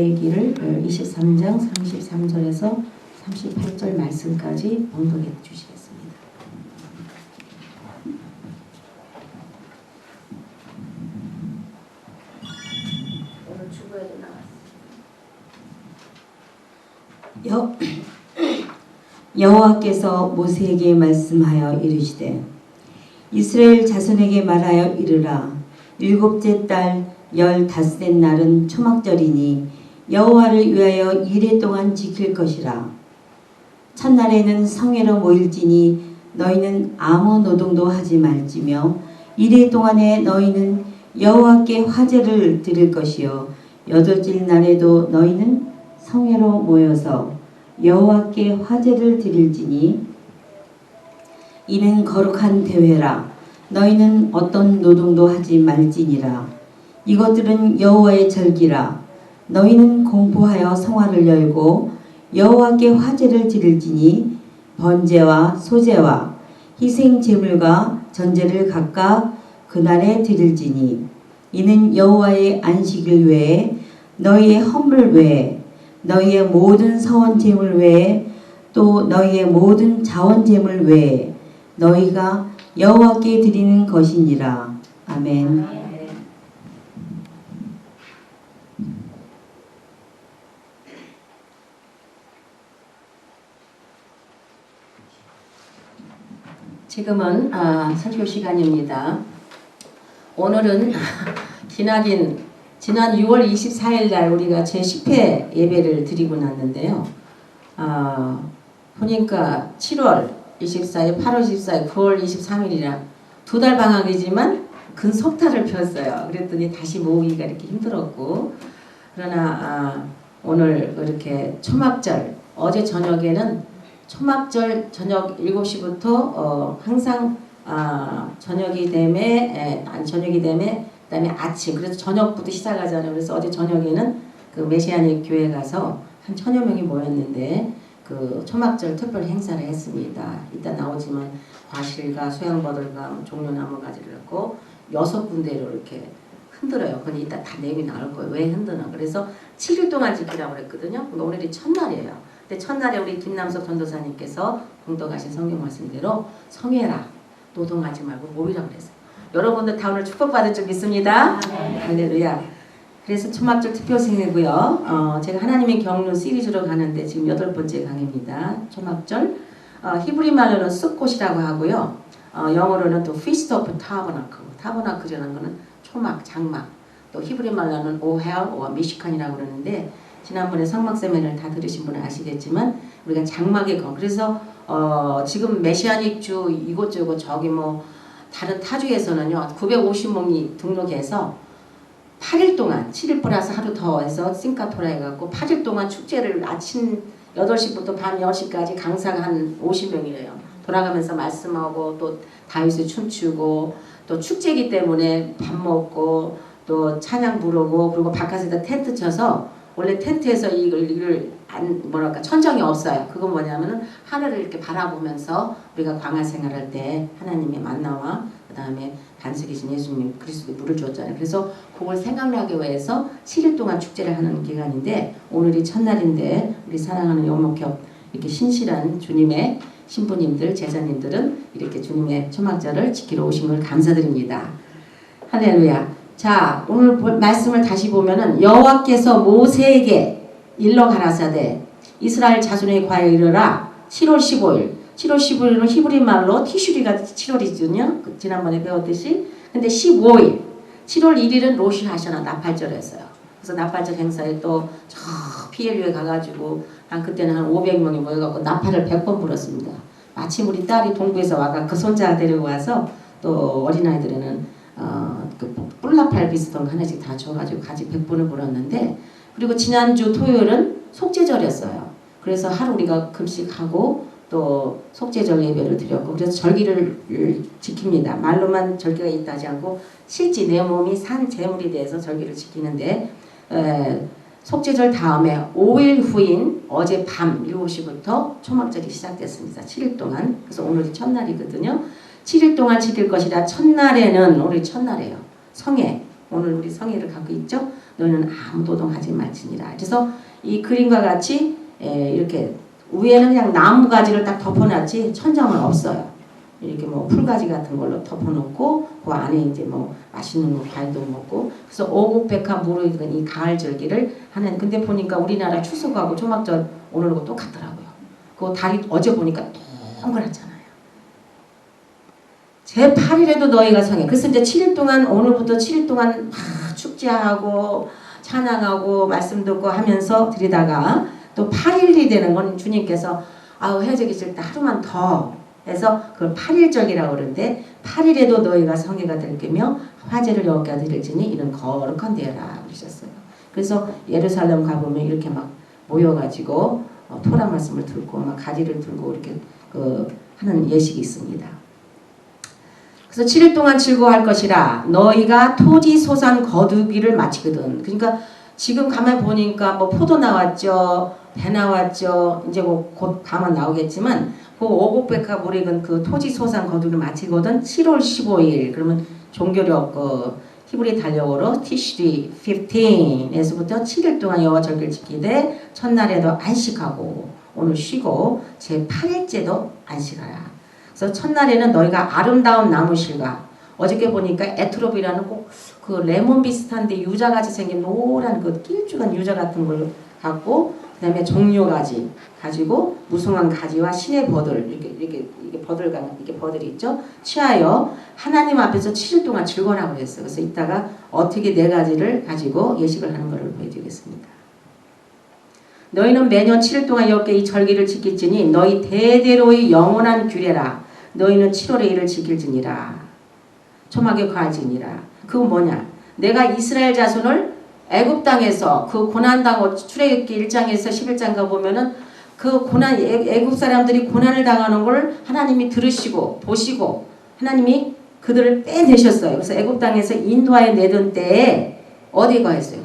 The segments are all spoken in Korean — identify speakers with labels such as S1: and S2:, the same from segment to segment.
S1: 레위기를 23장 33절에서 38절 말씀까지 봉독해 주시겠습니다. 오늘 주보에도 나왔습니다. 여호와께서 모세에게 말씀하여 이르시되 이스라엘 자손에게 말하여 이르라. 일곱째 달 15째 날은 초막절이니 여호와를 위하여 이레 동안 지킬 것이라. 첫날에는 성회로 모일지니 너희는 아무 노동도 하지 말지며 이레 동안에 너희는 여호와께 화제를 드릴 것이요 여덟째 날에도 너희는 성회로 모여서 여호와께 화제를 드릴지니 이는 거룩한 대회라. 너희는 어떤 노동도 하지 말지니라. 이것들은 여호와의 절기라. 너희는 공포하여 성화를 열고 여호와께 화제를 드릴지니 번제와 소제와 희생 제물과 전제를 각각 그날에 드릴지니 이는 여호와의 안식일 외에 너희의 헌물 외에 너희의 모든 서원 제물 외에 또 너희의 모든 자원 제물 외에 너희가 여호와께 드리는 것이니라. 아멘. 지금은 설교 시간입니다. 오늘은 지난 6월 24일 날 우리가 제10회 예배를 드리고 났는데요. 보니까 7월 24일, 8월 24일, 9월 23일이라 2달 방학이지만 근 석달을 폈어요. 그랬더니 다시 모으기가 이렇게 힘들었고, 그러나 오늘 이렇게 초막절, 어제 저녁에는 초막절 저녁 7시부터 항상 저녁이 되면 그다음에 아침, 그래서 저녁부터 시작하잖아요. 그래서 어제 저녁에는 그 메시아닉 교회 가서 한 1000여 명이 모였는데 그 초막절 특별 행사를 했습니다. 이따 나오지만 과실과 소양버들과 종려나무 가지를 갖고 6군데로 이렇게 흔들어요. 그건 이따 다 내용이 나올 거예요. 왜 흔드나. 그래서 7일 동안 지키라고 그랬거든요. 오늘이 첫날이에요. 근데 첫날에 우리 김남석 전도사님께서 봉독하신 성경 말씀대로 성회라, 노동하지 말고 모이라 그랬어요. 여러분들 다 오늘 축복받을 줄 믿습니다. 할렐루야. 그래서 초막절 특별생이고요. 제가 하나님의 경륜 시리즈로 가는데 지금 8번째 강의입니다. 초막절. 히브리 말로는 숫꽃이라고 하고요. 영어로는 또 Feast of Tabernacle. 타버나클이라는 거는 초막, 장막. 또 히브리 말로는 오헬, 미시칸이라고 그러는데 지난번에 성막 세미나를 다 들으신 분은 아시겠지만 우리가 장막의 거. 그래서 지금 메시아닉 주 이곳저곳 저기 뭐 다른 타주에서는요 950명이 등록해서 8일 동안 7일 플러스 하루 더 해서 싱카토라 해갖고 8일 동안 축제를 아침 8시부터 밤 10시까지 강사가 한 50명이래요. 돌아가면서 말씀하고 또 다윗을 춤추고 또 축제이기 때문에 밥 먹고 또 찬양 부르고 그리고 바깥에다 텐트 쳐서 원래 텐트에서 이걸 천정이 없어요. 그건 뭐냐면은 하늘을 이렇게 바라보면서 우리가 광야 생활할 때 하나님의 만나와 그 다음에 반석이신 예수님 그리스도의 물을 줬잖아요. 그래서 그걸 생각나게 위해서 7일 동안 축제를 하는 기간인데 오늘이 첫날인데 우리 사랑하는 영목협 이렇게 신실한 주님의 신부님들 제자님들은 이렇게 주님의 초막절을 지키러 오신 걸 감사드립니다. 할렐루야. 자, 오늘 말씀을 다시 보면은 여호와께서 모세에게 일러 가라사대 이스라엘 자손에게 과에 이르라. 7월 15일 7월 15일은 히브리 말로 티슈리가 7월이거든요. 지난번에 배웠듯이. 근데 15일 7월 1일은 로시 하샤나 나팔절이었어요. 그래서 나팔절 행사에 또 저 피엘유에 가가지고 그때는 한 500명이 모여갖고 나팔을 100번 불었습니다. 마침 우리 딸이 동부에서 와가 그 손자 데리고 와서 또 어린아이들에는 그 뿔나팔 비슷한 거 하나씩 다 줘가지고 같이 100번을 불었는데 그리고 지난주 토요일은 속죄절이었어요. 그래서 하루 우리가 금식하고 또 속죄절 예배를 드렸고 그래서 절기를 지킵니다. 말로만 절기가 있다 하지 않고 실제 내 몸이 산 제물이 돼서 절기를 지키는데 속죄절 다음에 5일 후인 어제 밤 7시부터 초막절이 시작됐습니다. 7일 동안. 그래서 오늘이 첫날이거든요. 7일 동안 지킬 것이라 첫날에는 오늘 첫날이에요. 성회. 오늘 우리 성회를 갖고 있죠. 너희는 아무 노동하지 말지니라. 그래서 이 그림과 같이 이렇게 위에는 그냥 나무 가지를 딱 덮어놨지 천장은 없어요. 이렇게 뭐 풀가지 같은 걸로 덮어놓고 그 안에 이제 뭐 맛있는 거 과일도 먹고. 그래서 오곡백화 무르익은 이 가을 절기를 하는. 근데 보니까 우리나라 추석하고 초막절 오늘하고 똑같더라고요. 그 달이 어제 보니까 동그랗잖아요. 제8일에도 너희가 성해. 그래서 이제 7일 동안, 오늘부터 7일 동안 막 축제하고 찬양하고 말씀 듣고 하면서 드리다가 또 8일이 되는 건 주님께서 아우 헤어지기 싫다 하루만 더 해서 그걸 8일절이라고 그러는데 8일에도 너희가 성회가 될 거며 화제를 여호와께 드릴지니 이는 거룩한 데라 그러셨어요. 그래서 예루살렘 가보면 이렇게 막 모여가지고 토라 말씀을 듣고 막 가지를 들고 이렇게 하는 예식이 있습니다. 그래서 7일 동안 즐거워할 것이라 너희가 토지 소산 거두기를 마치거든. 그러니까 지금 가만 보니까 뭐 포도 나왔죠, 배 나왔죠. 이제 뭐 곧 가만 나오겠지만 그 오곡백화 무르익은 그 토지 소산 거두기를 마치거든. 7월 15일 그러면 종교력 히브리 달력으로 티시리 15에서부터 7일 동안 여호와 절기를 지키되 첫날에도 안식하고 오늘 쉬고 제8일째도 안식하라. 그래서 첫날에는 너희가 아름다운 나무실과 어저께 보니까 에트롭이라는 꼭 그 레몬 비슷한데 유자같이 생긴 노란 그 길쭉한 유자 같은 걸 갖고 그다음에 종려가지 가지고 무성한 가지와 신의 버들 이렇게 버들이 있죠. 취하여 하나님 앞에서 7일 동안 즐거라고 했어요. 그래서 이따가 어떻게 4가지를 가지고 예식을 하는 것을 보여드리겠습니다. 너희는 매년 7일 동안 여호와께 이 절기를 지킬지니 너희 대대로의 영원한 규례라. 너희는 7월에 이를 지킬지니라. 초막에 거할지니라. 그건 뭐냐? 내가 이스라엘 자손을 애굽 땅에서 그 고난 당하고 출애굽기 1장에서 11장 가 보면은 그 고난 애굽 사람들이 고난을 당하는 걸 하나님이 들으시고 보시고 하나님이 그들을 빼내셨어요. 그래서 애굽 땅에서 인도하여 내던 때에 어디 가했어요?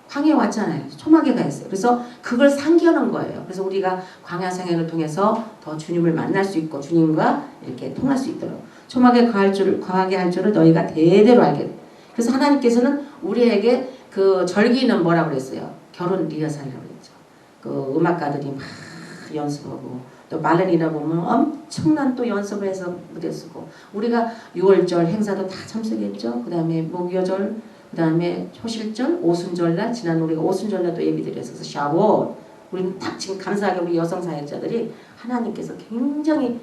S1: 광야에 왔잖아요. 초막에 가했어요. 그래서 그걸 상기하는 거예요. 그래서 우리가 광야 생애를 통해서 더 주님을 만날 수 있고 주님과 이렇게 통할 수 있도록 초막에 거하게 할 줄을 너희가 대대로 알게. 그래서 하나님께서는 우리에게 그 절기는 뭐라고 그랬어요? 결혼 리허설이라고 그랬죠. 그 음악가들이 막 연습하고 또 말레리나 보면 엄청난 또 연습을 해서 무대 쓰고 우리가 6월절 행사도 다 참석했죠. 그 다음에 목요절, 그 다음에 초실절, 오순절날 지난 우리가 오순절날 또 예비 드렸어서 샤워. 우리는 딱 지금 감사하게 우리 여성 사역자들이 하나님께서 굉장히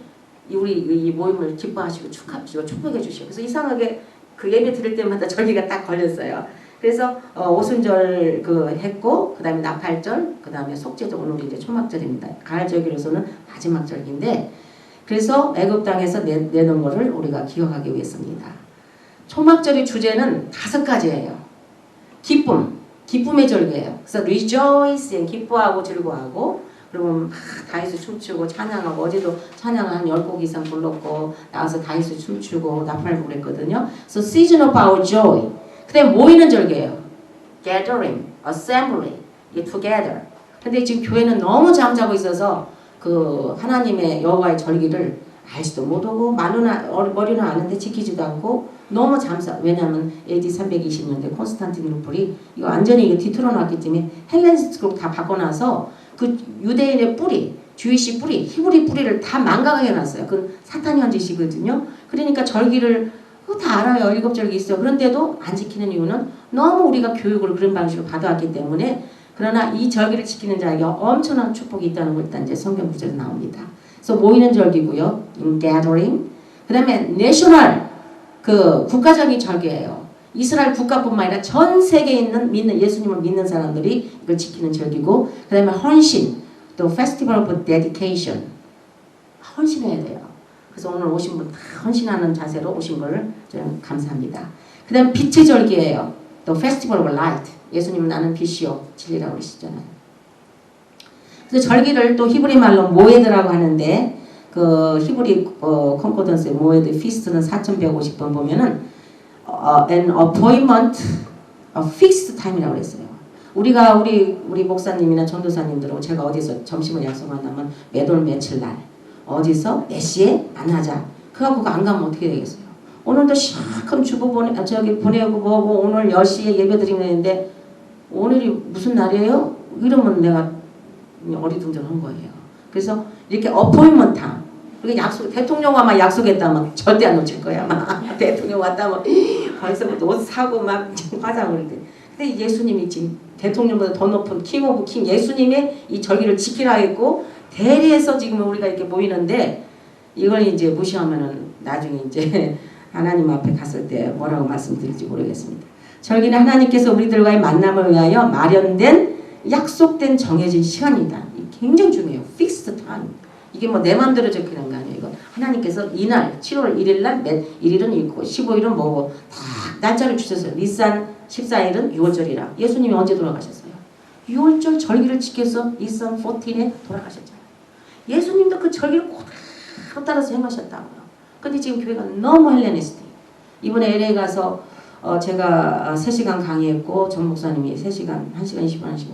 S1: 우리 이 모임을 기뻐하시고 축복해 주시고 그래서 이상하게 그 예배 드릴 때마다 절기가 딱 걸렸어요. 그래서 오순절 했고 그 다음에 나팔절, 그 다음에 속죄절 오늘 이제 초막절입니다. 가을 절기로서는 마지막 절기인데 그래서 애굽 땅에서 내놓은 것을 우리가 기억하기 위해서입니다. 초막절의 주제는 5가지예요. 기쁨의 절기예요. 그래서 rejoice, 기뻐하고 즐거워하고 그러면 다윗을 춤추고 찬양하고 어제도 찬양을 한 10곡 이상 불렀고 나와서 다윗을 춤추고 나팔 부르랬거든요. 그래서 season of our joy. 그다음에 모이는 절기예요. gathering, assembly, together. 근데 지금 교회는 너무 잠자고 있어서 그 하나님의 여호와의 절기를 알지도 못하고 머리는 아는데 지키지도 않고 너무 잠사. 왜냐하면 AD 320년대 콘스탄틴 루플이 이거 완전히 이거 뒤틀어놨기 때문에 헬레니스트로 다 바꿔놔서 그 유대인의 뿌리, 주이시 뿌리, 히브리 뿌리를 다 망각하게 해놨어요. 그건 사탄이 한 짓이거든요. 그러니까 절기를 다 알아요. 7절기 있어요. 그런데도 안 지키는 이유는 너무 우리가 교육을 그런 방식으로 받아왔기 때문에 그러나 이 절기를 지키는 자에게 엄청난 축복이 있다는 걸 일단 이제 성경 구절에 나옵니다. 그래서 모이는 절기고요. gathering. 그 다음에 national, 그 국가적인 절기예요. 이스라엘 국가뿐만 아니라 전 세계에 있는 예수님을 믿는 사람들이 이걸 지키는 절기고 그 다음에 헌신, 또 Festival of Dedication. 헌신해야 돼요. 그래서 오늘 오신 분 다 헌신하는 자세로 오신 걸 저는 감사합니다. 그 다음에 빛의 절기예요. 또 Festival of Light. 예수님은 나는 빛이요 진리라고 그러시잖아요. 그래서 절기를 또 히브리 말로 모에드라고 하는데 그 히브리 콘코던스의 모에드 피스트는 4150번 보면은 an appointment, a fixed time이라고 그랬어요. 우리가 우리 목사님이나 전도사님들하고 제가 어디서 점심을 약속한다면 매달 며칠 날 어디서 몇 시에 만나자. 그거 안 가면 어떻게 되겠어요? 오늘도 시작하면 주보 보내고 뭐고 오늘 10시에 예배 드리는데 오늘이 무슨 날이에요? 이러면 내가 어리둥절한 거예요. 그래서 이렇게 어포인먼트 그리고 약속, 대통령 아마 약속했다면 절대 안 놓칠 거야. 아마 대통령 왔다면 벌써부터 옷 사고 막 화장을 해. 근데 예수님이 지금 대통령보다 더 높은 킹 오브 킹 예수님의 이 절기를 지키라 했고 대리해서 지금 우리가 이렇게 모이는데 이걸 이제 무시하면은 나중에 이제 하나님 앞에 갔을 때 뭐라고 말씀드릴지 모르겠습니다. 절기는 하나님께서 우리들과의 만남을 위하여 마련된 약속된 정해진 시간이다. 굉장히 중요해요. fixed time. 이게 뭐 내 마음대로 적히는 거 아니에요. 이거 하나님께서 이날 7월 1일 날 1일은 있고 15일은 뭐고 다 날짜를 주셨어요. 니산 14일은 6월절이라. 예수님이 언제 돌아가셨어요? 6월절 절기를 지켜서 니산 14에 돌아가셨잖아요. 예수님도 그 절기를 그대로 따라서 행하셨다고요. 근데 지금 교회가 너무 헬레니스트. 이번에 LA 가서 제가 3시간 강의했고 전 목사님이 3시간, 1시간 20분,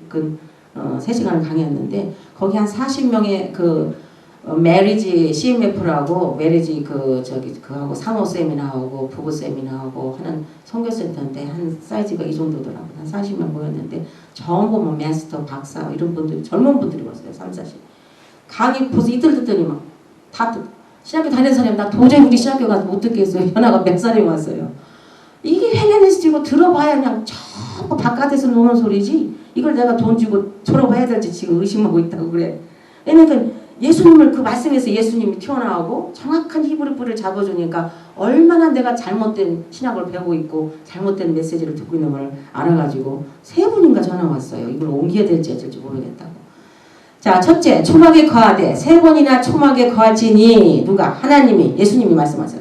S1: 1시간 3시간을 강의했는데 거기 한 40명의 그 메리지 CMF라고 메리지 그하고 상호 세미나하고 부부 세미나하고 하는 선교센터인데 한 사이즈가 이 정도더라고요. 한 40명 모였는데 전부 뭐 마스터, 박사 이런 분들이 젊은 분들이 왔어요. 3, 40. 강의 벌써 이틀 듣더니 막 다 신학교 다니는 사람이 나 도저히 우리 신학교 가서 못 듣겠어요. 현아가 몇 살이 왔어요. 이게 헬레니스트고 들어봐야 그냥 전부 바깥에서 노는 소리지 이걸 내가 돈 주고 졸업해야 될지 지금 의심하고 있다고 그래. 왜냐면 예수님을 그 말씀에서 예수님이 튀어나오고 정확한 히브리 뿔을 잡아주니까 얼마나 내가 잘못된 신학을 배우고 있고 잘못된 메시지를 듣고 있는 걸 알아가지고 3분인가 전화 왔어요. 이걸 옮겨야 될지 어쩔지 모르겠다고. 자, 첫째, 초막에 거하되 3번이나 초막에 거하지니 누가? 하나님이 예수님이 말씀하세요.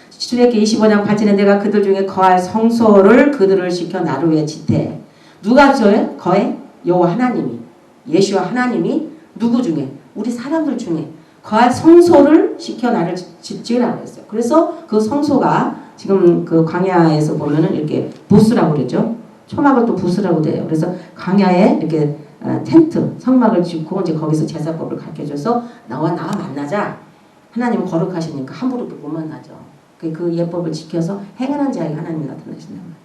S1: 출애굽기 25장 8절에 내가 그들 중에 거할 성소를 그들을 시켜 나를 위해 지태. 누가 저에 거해? 여호와 하나님이. 예수와 하나님이 누구 중에? 우리 사람들 중에 거할 성소를 시켜 나를 지으라고 했어요. 그래서 그 성소가 지금 그 광야에서 보면은 이렇게 부스라고 그랬죠. 초막을 또 부스라고 돼요. 그래서 광야에 이렇게 텐트, 성막을 짓고 이제 거기서 제사법을 가르쳐줘서 나와 만나자. 하나님은 거룩하시니까 함부로 못 만나죠. 그 예법을 지켜서 행하는 자에게 하나님이 나타나신단 말이에요.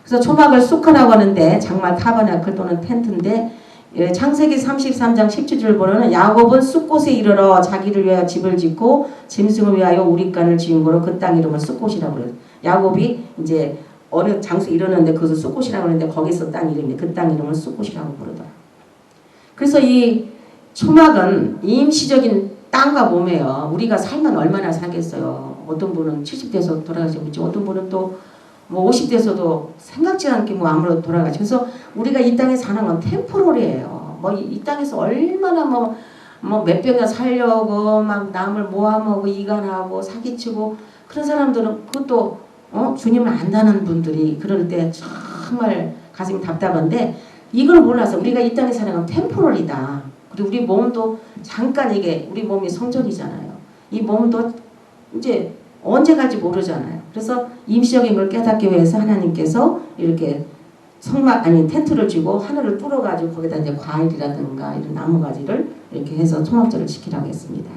S1: 그래서 초막을 수카라고 하는데 장말 타버나클 또는 텐트인데 창세기 33장 17절 보면은 야곱은 숫곳에 이르러 자기를 위하여 집을 짓고 짐승을 위하여 우리간을 지은 거로 그 땅 이름을 숫곳이라고 그래요. 야곱이 이제 어느 장소에 이르는데 그것을 숫곳이라고 하는데 거기서 땅 이름이 그 땅 이름을 숫곳이라고 부르더라. 그래서 이 초막은 임시적인 땅과 몸이에요. 우리가 살면 얼마나 살겠어요. 어떤 분은 70대에서 돌아가시고 있죠. 어떤 분은 또 뭐 50대에서도 생각지 않게 뭐 아무래도 돌아가죠. 그래서 우리가 이 땅에 사는 건 템포럴이에요. 뭐 이 땅에서 얼마나 뭐 몇백년 살려고 막 남을 모함하고 이간하고 사기치고 그런 사람들은 그것도 주님을 안다는 분들이 그럴 때 정말 가슴이 답답한데 이걸 몰라서 우리가 이 땅에 사는 건 템포럴이다. 그리고 우리 몸도 잠깐 이게 우리 몸이 성전이잖아요. 이 몸도 이제 언제 갈지 모르잖아요. 그래서 임시적인 걸 깨닫기 위해서 하나님께서 이렇게 텐트를 쥐고 하늘을 뚫어가지고 거기다 이제 과일이라든가 이런 나무가지를 이렇게 해서 초막절을 지키라고 했습니다.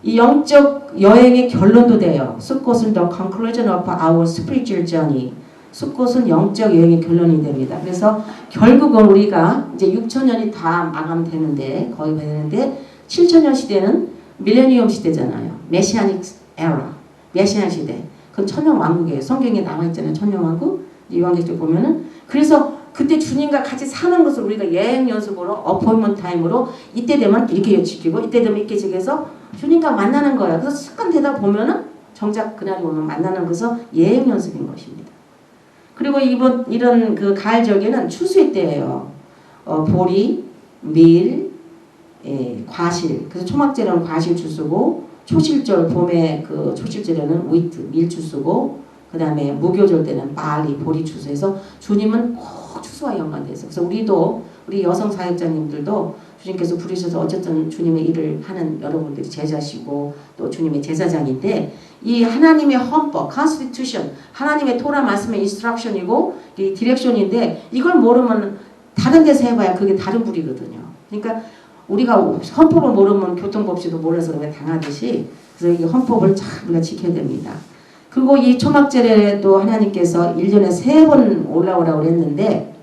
S1: 이 영적 여행의 결론도 돼요. 숫곳은 the conclusion of our spiritual journey. 숫곳은 영적 여행의 결론이 됩니다. 그래서 결국은 우리가 이제 6,000년이 다 마감되는데 거의 되는데 7,000년 시대는 밀레니엄 시대잖아요. 메시아닉 에라. 메시아 시대. 그건 천년왕국이에요. 성경에 나와 있잖아요. 천년왕국. 요한계시록 보면은 그래서 그때 주님과 같이 사는 것을 우리가 여행 연습으로 어포인먼트 타임으로 이때 되면 이렇게 지키고 이때 되면 이렇게 지켜서 주님과 만나는 거예요. 그래서 습관 되다 보면은 정작 그날이 오면 만나는 것은 여행 연습인 것입니다. 그리고 이런 그 가을 절기는 추수의 때예요. 보리, 밀, 과실. 그래서 초막절은 과실 추수고 초실절 봄에 그 초실절에는 위트 밀 추수고 그 다음에 무교절 때는 바리 보리 추수해서 주님은 꼭 추수와 연관돼 있어요. 그래서 우리 여성 사역자님들도 주님께서 부르셔서 어쨌든 주님의 일을 하는 여러분들이 제자시고 또 주님의 제사장인데 이 하나님의 헌법, constitution, 하나님의 토라 말씀의 instruction이고 이 디렉션인데 이걸 모르면 다른 데서 해봐야 그게 다른 불이거든요. 그러니까 우리가 헌법을 모르면 교통법칙도 몰라서 당하듯이 그래서 이 헌법을 참 우리가 지켜야 됩니다. 그리고 이 초막절에도 하나님께서 1년에 3번 올라오라고 했는데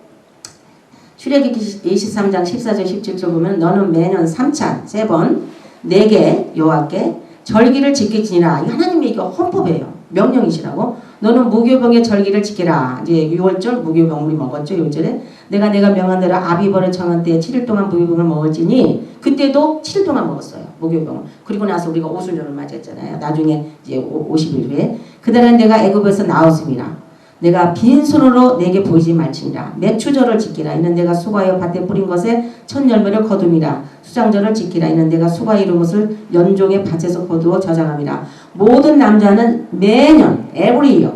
S1: 출애굽기 23장 14절 17절 보면 너는 매년 3차 3번 내게 여호와께 절기를 지키지니라. 하나님의 이거 헌법이에요. 명령이시라고. 너는 무교병의 절기를 지키라. 이제 6월절 무교병 우리 먹었죠. 6월절에 내가 명한 대로 아비벌을 정한 때에 7일 동안 무교병을 먹을지니 그때도 7일 동안 먹었어요. 무교병을. 그리고 나서 우리가 오순절을 맞이했잖아요. 나중에 이제 50일 후에 그날은 내가 애굽에서 나왔습니다. 내가 빈손으로 내게 보이지 말지니라. 매추절을 지키라. 이는 내가 수고하여 밭에 뿌린 것에 첫 열매를 거둠이라. 수장절을 지키라. 이는 내가 수고하여 이룬 것을 연종의 밭에서 거두어 저장함이라. 모든 남자는 매년 every year.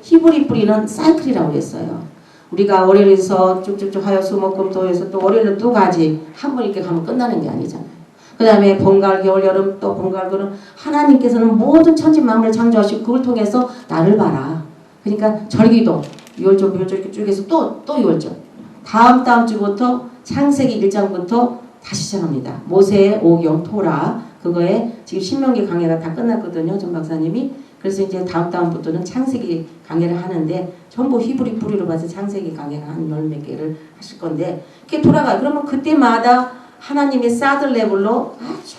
S1: 히브리 뿌리는 사이클이라고 했어요. 우리가 월요일에서 쭉쭉쭉 하여 수목금토에서 또 월요일은 또 가지 한 번 이렇게 가면 끝나는 게 아니잖아요. 그 다음에 봄, 가을, 겨울, 여름 또 봄, 가을, 겨울은 하나님께서는 모든 천지 만물을 창조하시고 그걸 통해서 나를 봐라. 그러니까 절기도 6월절, 6월절 이렇게 쭉 해서 또 6월절. 다음 주부터 창세기 1장부터 다시 시작합니다. 모세의 오경 토라 그거에 지금 신명기 강해가 다 끝났거든요. 전 박사님이. 그래서 이제 다음부터는 창세기 강해를 하는데 전부 히브리 뿌리로 봐서 창세기 강해가 한 열 몇 개를 하실 건데 이렇게 돌아가요. 그러면 그때마다 하나님의 사들 레벨로 아주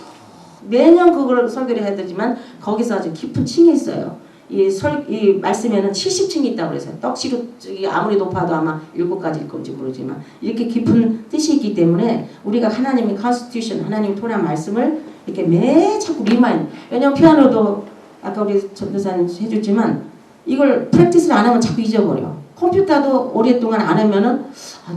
S1: 매년 그걸 설교를 해야 되지만 거기서 아주 깊은 층이 있어요. 이 말씀에는 70층이 있다고 그랬어요. 떡시루이 아무리 높아도 아마 7가지일 건지 모르지만 이렇게 깊은 뜻이 있기 때문에 우리가 하나님의 컨스티튜션, 하나님 토라 말씀을 이렇게 자꾸 리마인드. 왜냐면 피아노도 아까 우리 전도사님 해줬지만 이걸 프랙티스를 안 하면 자꾸 잊어버려. 컴퓨터도 오랫동안 안 하면은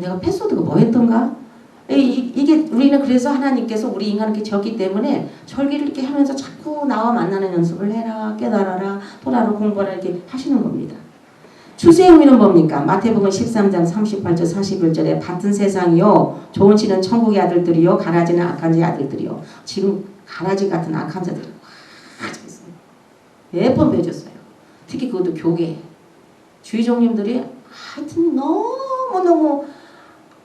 S1: 내가 패스워드가 뭐였던가? 이게 우리는 그래서 하나님께서 우리 인간을 이렇게 졌기 때문에 절기를 이렇게 하면서 자꾸 나와 만나는 연습을 해라, 깨달아라, 토라로 공부하라 이렇게 하시는 겁니다. 추수의 의미는 뭡니까? 마태복음 13장 38절 41절에 밭은 세상이요 좋은 씨는 천국의 아들들이요 가라지는 악한 자의 아들들이요. 지금 가라지 같은 악한 자들이 몇 번 배워줬어요. 특히 그것도 교계 주의종님들이 하여튼 너무너무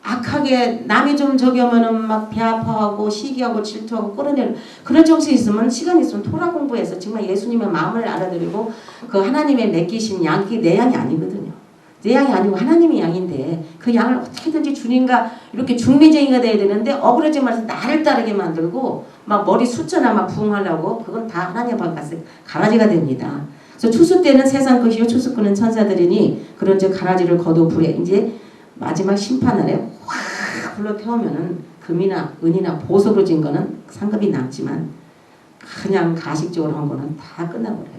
S1: 악하게 남이 좀 저기 하면은 막 배 아파하고 시기하고 질투하고 끌어내는 그런 정신이 있으면 시간이 있으면 토라 공부해서 정말 예수님의 마음을 알아들이고 그 하나님의 맡기신 양이 내 양이 아니거든요. 내 양이 아니고 하나님의 양인데 그 양을 어떻게든지 주님과 이렇게 중매쟁이가 돼야 되는데 억울하지 말아서 나를 따르게 만들고 막 머리 숫자나 막 부응하려고 그건 다 하나님 앞에 갔을 가라지가 됩니다. 그래서 추수 때는 세상 것이요 추수 끄는 천사들이니 그런즉 가라지를 거두 불에 이제 마지막 심판날에 확 불러 태우면은 금이나 은이나 보석으로 진 거는 상급이 남지만 그냥 가식적으로 한 거는 다 끝나버려요.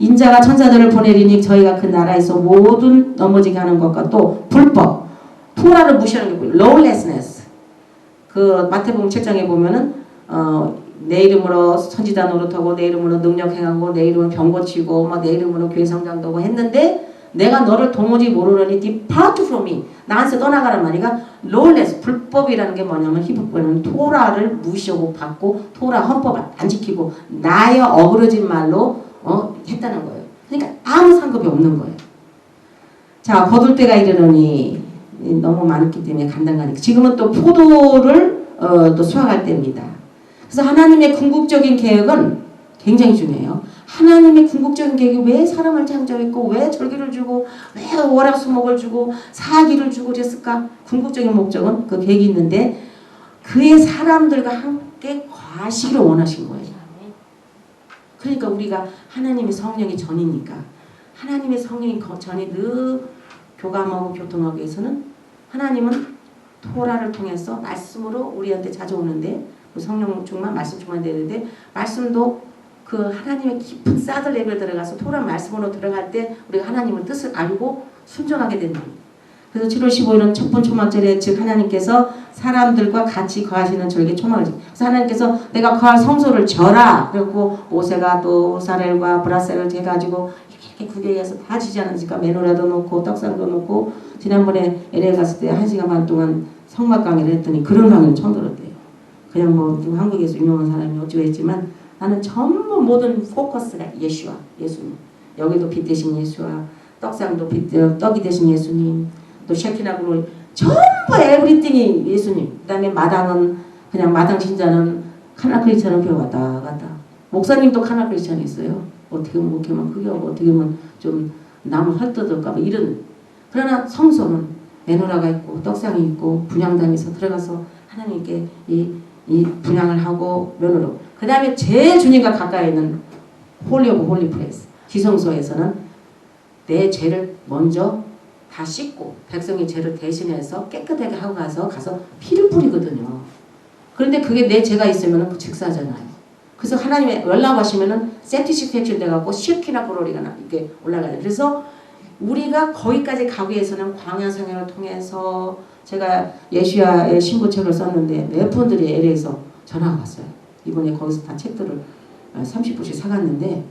S1: 인자가 천사들을 보내리니 저희가 그 나라에서 모든 넘어지게 하는 것과 또 불법, 토라를 무시하는 게 뭐예요? lawlessness. 그 마태복음 7장에 보면은 내 이름으로 선지자 노릇하고 내 이름으로 능력 행하고 내 이름으로 병 고치고 막 내 이름으로 교회 성장도 하고 했는데 내가 너를 도무지 모르느니 depart from me. 나한테 떠나가란 말이가 lawless, 불법이라는 게 뭐냐면 히브리어는 토라를 무시하고 받고 토라 헌법을 안 지키고 나의 어그러진 말로 했다는 거예요. 그러니까 아무 상급이 없는 거예요. 자, 거둘 때가 이르느니 너무 많기 때문에 간단하니까 지금은 또 포도를 또 수확할 때입니다. 그래서 하나님의 궁극적인 계획은 굉장히 중요해요. 하나님의 궁극적인 계획이 왜 사람을 창조했고 왜 절기를 주고 왜 월화수목을 주고 사기를 주고 그랬을까? 궁극적인 목적은 그 계획이 있는데 그의 사람들과 함께 과시기를 원하신 거예요. 그러니까 우리가 하나님의 성령이 전이니까 하나님의 성령이 전이 늘 교감하고 교통하기 위해서는 하나님은 토라를 통해서 말씀으로 우리한테 자주 오는데 성령 충만 말씀 충만 되는데 말씀도 그 하나님의 깊은 사드 레벨 들어가서 토라 말씀으로 들어갈 때 우리가 하나님의 뜻을 알고 순종하게 된다. 그래서 7월 15일은 촛불 초막절에 즉 하나님께서 사람들과 같이 거하시는 절기 초막을 그래서 하나님께서 내가 거할 성소를 져라. 그리고 모세가 또 호사렐과 브라셀을 해가지고 이렇게 구경해서 다 지지 않으니까 메노라도 놓고 떡상도 놓고 지난번에 LA 갔을 때 1시간 반 동안 성막 강의를 했더니 그런 강의를 처음 들었대요. 그냥 뭐 한국에서 유명한 사람이 어찌고 했지만 나는 전부 모든 포커스가 예수와 예수님. 여기도 빛 대신 예수와 떡상도 떡이 되신 예수님. 또 셰키나그로 전부 에브리띵이 예수님. 그 다음에 마당은 그냥 마당 신자는 카나크리스찬은 표 왔다 갔다. 목사님도 카나크리스찬이 있어요. 어떻게 보면 목회만 크게 하고 어떻게 보면 좀 남을 헐뜯을까 봐 이런. 그러나 성소는 메노라가 있고 떡상이 있고 분향단에서 들어가서 하나님께 이 분향을 하고 면으로 그 다음에 제일 주님과 가까이 있는 홀리 오브 홀리 플레이스 지성소에서는 내 죄를 먼저 다 씻고 백성의 죄를 대신해서 깨끗하게 하고 가서 피를 뿌리거든요. 그런데 그게 내 죄가 있으면 그 즉사잖아요. 그래서 하나님의 연락하시면은 세티스팩션 돼갖고 시키나 그로리가 이렇게 올라가요. 그래서 우리가 거기까지 가기 위해서는 광야 상행을 통해서 제가 예수야의 신부책을 썼는데 몇 분들이 LA에서 전화가 왔어요. 이번에 거기서 다 책들을 30부씩 사갔는데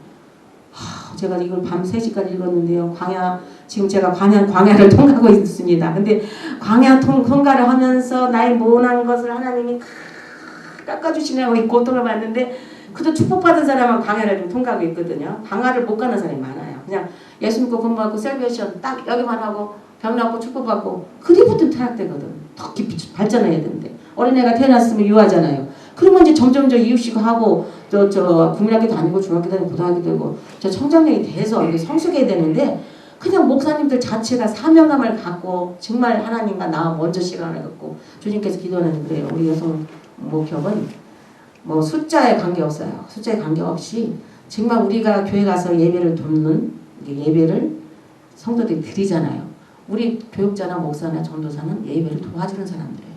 S1: 제가 이걸 밤 3시까지 읽었는데요. 지금 제가 광야를 통과하고 있습니다. 근데 광야 통과를 하면서 나의 모난 것을 하나님이 깎아주시냐고 이 고통을 받는데 그저 축복받은 사람은 광야를 좀 통과하고 있거든요. 광야를 못 가는 사람이 많아요. 그냥 예수 믿고 공부하고 셀베이션 딱 여기만 하고 병 낫고 축복받고 그리부터 타락되거든. 더 깊이 발전해야 되는데 어린애가 태어났으면 유아잖아요. 그러면 이제 점점 이웃이고 하고 국민학교 다니고 중학교 다니고 고등학교 다니고 저 청장년이 돼서 이게 성숙해야 되는데 그냥 목사님들 자체가 사명감을 갖고 정말 하나님과 나 먼저 시간을 갖고 주님께서 기도하는 그래요. 우리 여성 목협은 뭐 숫자에 관계없어요. 숫자에 관계없이 정말 우리가 교회 가서 예배를 돕는 예배를 성도들이 드리잖아요. 우리 교육자나 목사나 전도사는 예배를 도와주는 사람들이에요.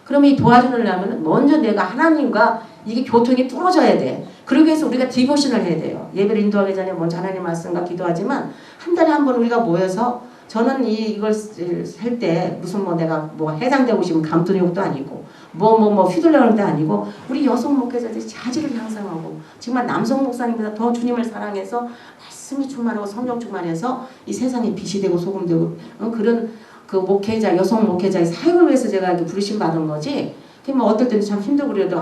S1: 그럼 이 도와주려면 먼저 내가 하나님과 이게 교통이 뚫어져야 돼. 그러기 위해서 우리가 디보션을 해야 돼요. 예배를 인도하기 전에 먼저 하나님 말씀과 기도하지만 한 달에 한 번 우리가 모여서 저는 이걸 할 때 무슨 내가 해장되고 싶으면 감투욕도 아니고 휘둘려는 것도 아니고 우리 여성 목회자들이 자질을 향상하고 정말 남성 목사님보다 더 주님을 사랑해서 말씀이 충만하고 성령 충만해서 이 세상에 빛이 되고 소금 되고 그런 그 목회자 여성 목회자의 사역을 위해서 제가 이렇게 부르심 받은 거지. 어떨 때는 참 힘들고 그래도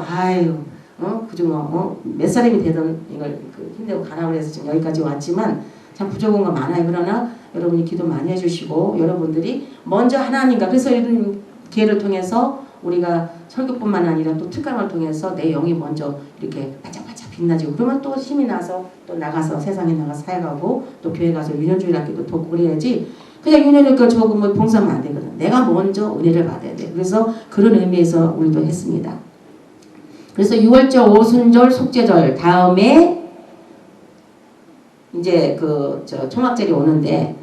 S1: 그중 몇 사람이 되든 이걸 힘들고 가라고 해서 지금 여기까지 왔지만 참 부족한 거 많아요. 그러나 여러분이 기도 많이 해주시고 여러분들이 먼저 하나님과 그래서 이런 기회를 통해서 우리가 설교뿐만 아니라 또 특강을 통해서 내 영이 먼저 이렇게 반짝반짝 빛나지고 그러면 또 힘이 나서 또 나가서 세상에 나가서 사역하고 또 교회 가서 유년주일 학교도 돕고 그래야지 그냥 유년일걸 적으면 봉사하면 안 되거든. 내가 먼저 은혜를 받아야 돼. 그래서 그런 의미에서 우리도 했습니다. 그래서 6월절 오순절 속죄절 다음에 이제 초막절이 오는데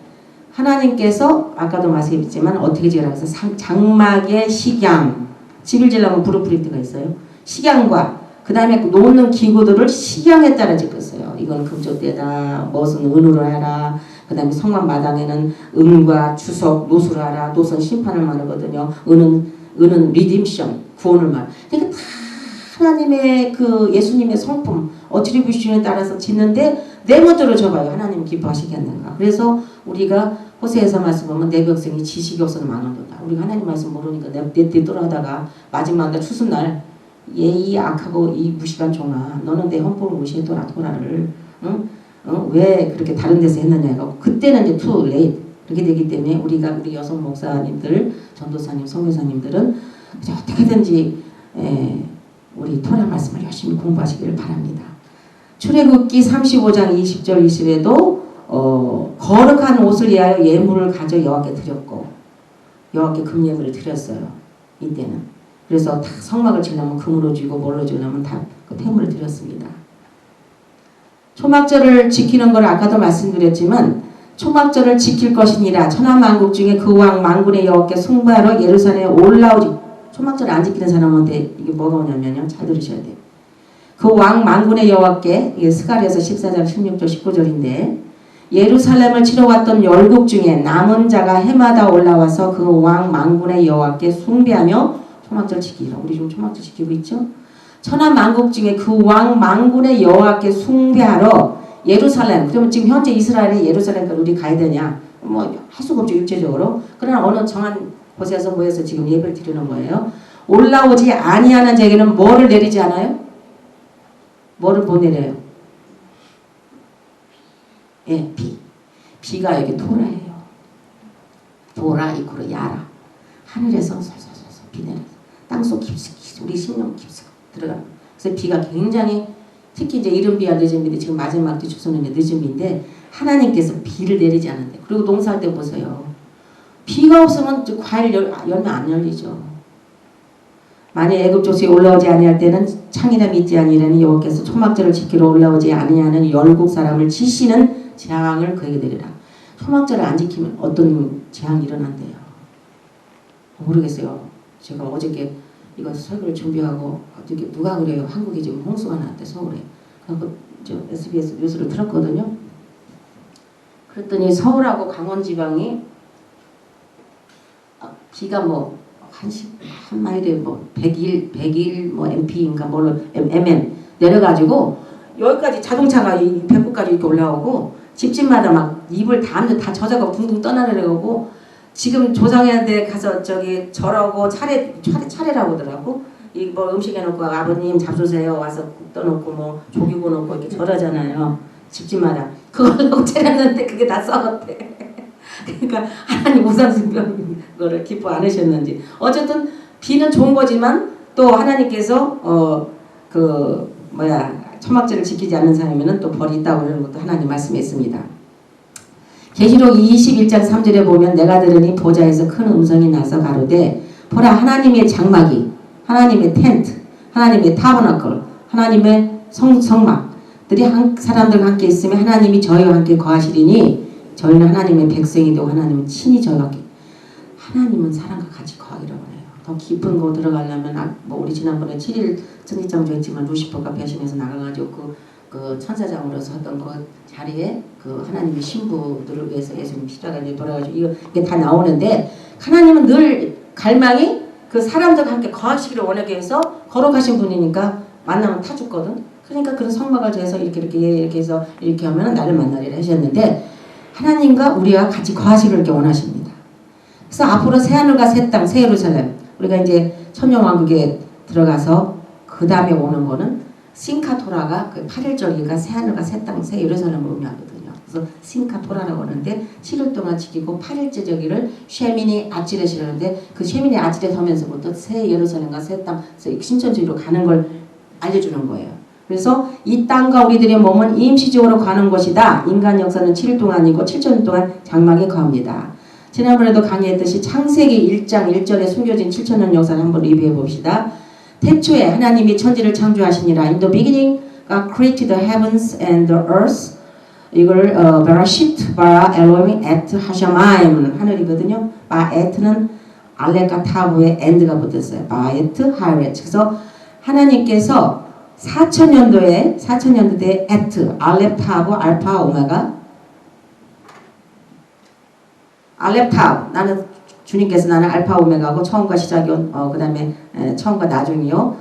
S1: 하나님께서 아까도 말씀드렸지만 어떻게 지으라고 해서 장막의 식양 집을 지으려면 브루프린트가 있어요. 식양과 그 다음에 놓는 기구들을 식양에 따라 짓겠어요. 이건 금쪽대다 무슨 은으로 해라. 그 다음에 성막 마당에는 은과 주석 노수를 하라. 노선 심판을 말하거든요. 은은 리딤션 구원을 말. 그러니까 다 하나님의 예수님의 성품 어트리뷰션에 따라서 짓는데 내 멋대로 줘봐요. 하나님 기뻐하시겠는가. 그래서 우리가 호세에서 말씀 보면 내 백성이 지식이 없어서 망한도다. 우리가 하나님 말씀 모르니까 내 뜻대로 하다가 마지막 날 추수날 이 악하고 이 무식한 종아 너는 내 헌법을 무시했더라 토라를 왜 그렇게 다른 데서 했느냐 해서 그때는 이제 too late 그렇게 되기 때문에 우리 여성 목사님들 전도사님 선교사님들은 어떻게든지 우리 토라 말씀을 열심히 공부하시기를 바랍니다. 출애굽기 35장 20절 20에도 거룩한 옷을 위하여 예물을 가져 여호와께 드렸고 여호와께 금예물을 드렸어요. 이때는. 그래서 다 성막을 지려면 금으로 주고 뭘로 주려면 다 그 폐물을 드렸습니다. 초막절을 지키는 걸 아까도 말씀드렸지만 초막절을 지킬 것이니라 천하만국 중에 그 왕 만군의 여호와께 숭배하러 예루살렘에 올라오지. 초막절 안 지키는 사람한테 이게 뭐가 오냐면요. 잘 들으셔야 돼요. 그 왕 만군의 여호와께 이게 스가랴서 14장 16절 19절인데 예루살렘을 치러 왔던 열국 중에 남은 자가 해마다 올라와서 그 왕 만군의 여호와께 숭배하며 초막절 지키라. 우리 지금 초막절 지키고 있죠? 천하만국 중에 그 왕 만군의 여호와께 숭배하러 예루살렘. 그러면 지금 현재 이스라엘의 예루살렘까지 우리 가야 되냐? 할 수가 없죠 육체적으로. 그러나 어느 정한 곳에서 모여서 지금 예배를 드리는 거예요. 올라오지 아니하는 자에게는 뭐를 내리지 않아요? 뭐를 못 내려요? 예, 비가 여기 토라예요. 도라 이코로 야라. 하늘에서 솔솔솔솔 비 내려서 땅속 깊숙이 우리 심령 깊숙이 들어가. 그래서 비가 굉장히 특히 이제 이른 비와 늦은 비인데 지금 마지막 뒤초선은 늦은 비인데 하나님께서 비를 내리지 않는데 그리고 농사할 때 보세요. 비가 없으면 과일 열매 안 열리죠. 만약 애굽 족속에 올라오지 아니할 때는 창이나 믿지 아니하니 여호와께서 초막절을 지키러 올라오지 아니하는 열국 사람을 치시는 재앙을 그에게 내리라. 초막절을 안 지키면 어떤 재앙이 일어난대요. 모르겠어요. 제가 어저께 이거 설교를 준비하고 어떻게 누가 그래요. 한국에 지금 홍수가 났대 서울에. 그래서 저 SBS 뉴스를 들었거든요. 그랬더니 서울하고 강원 지방이 비가 뭐 한 마일에 뭐 100일 뭐 MP인가 뭘로 MM 내려가지고 여기까지 자동차가 이 배꼽까지 이렇게 올라오고 집집마다 막 이불 다 젖어가고 둥둥 떠나려고 지금 조상애한테 가서 저기 절하고 차례라고 하더라고. 이 뭐 음식 해놓고 아버님 잡수세요 와서 국 떠놓고 뭐 조기고 놓고 이렇게 절하잖아요. 집집마다 그걸로 차렸는데 그게 다 썩었대. 그러니까 하나님 우상숭배 거를 기뻐 안 하셨는지. 어쨌든 비는 좋은 거지만 또 하나님께서 초막절을 지키지 않는 사람이면 또 벌이 있다고 그러는 것도 하나님 말씀했습니다. 계시록 21장 3절에 보면 내가 들으니 보좌에서 큰 음성이 나서 가로되 보라 하나님의 장막이 하나님의 텐트 하나님의 타버너클 하나님의 성막들이 사람들과 함께 있으며 하나님이 저희와 함께 거하시리니 저희는 하나님의 백성이 되고 하나님은 친히 저희와 함께. 하나님은 사람과 같이 거하기로 해요. 더 깊은 거 들어가려면 뭐 우리 지난번에 7일 천지창조 했지만 루시퍼가 배신해서 나가가지고 그 천사장으로서 했던 그 자리에 그 하나님의 신부들을 위해서 예수님 십자가에 돌아가지고 이게 다 나오는데 하나님은 늘 갈망이 그 사람들과 함께 거하시기를 원하게 해서 거룩하신 분이니까 만나면 타 죽거든. 그러니까 그런 성막을 재서 이렇게 해서 이렇게 하면 나를 만나리라 하셨는데 하나님과 우리와 같이 거하시기를 이렇게 원하십니다. 그래서 앞으로 새하늘과 새 땅, 새 예루살렘 우리가 이제 천년왕국에 들어가서 그 다음에 오는 거는 싱카토라가 그 8일절기가 새하늘과 새 땅, 새 예루살렘을 의미하거든요. 그래서 싱카토라라고 하는데 7일 동안 지키고 8일째 저기를 쉐미니 아치렛이라는데 그 쉐미니 아치렛 하면서부터 새 예루살렘과 새 땅, 신천지로 가는 걸 알려주는 거예요. 그래서 이 땅과 우리들의 몸은 임시적으로 가는 것이다. 인간 역사는 7일 동안이고 7천 동안 장막에 거합니다. 지난번에도 강의했듯이 창세기 1장 1절에 숨겨진 7천년 역사를 한번 리뷰해 봅시다. 태초에 하나님이 천지를 창조하시니라. In the beginning, God created the heavens and the earth. 이걸 베라시트 바라 엘로힘 에트 하샤마임 하늘이거든요. 바에트는 알렉과 타브에 엔드가 붙었어요. 바에트 하이레트. 그래서 하나님께서 4천년도에 에트 알렙 타브 알파 오메가 알렙 타브 나는 주님께서 나는 알파 오메가고 처음과 시작이요. 그 다음에 처음과 나중이요.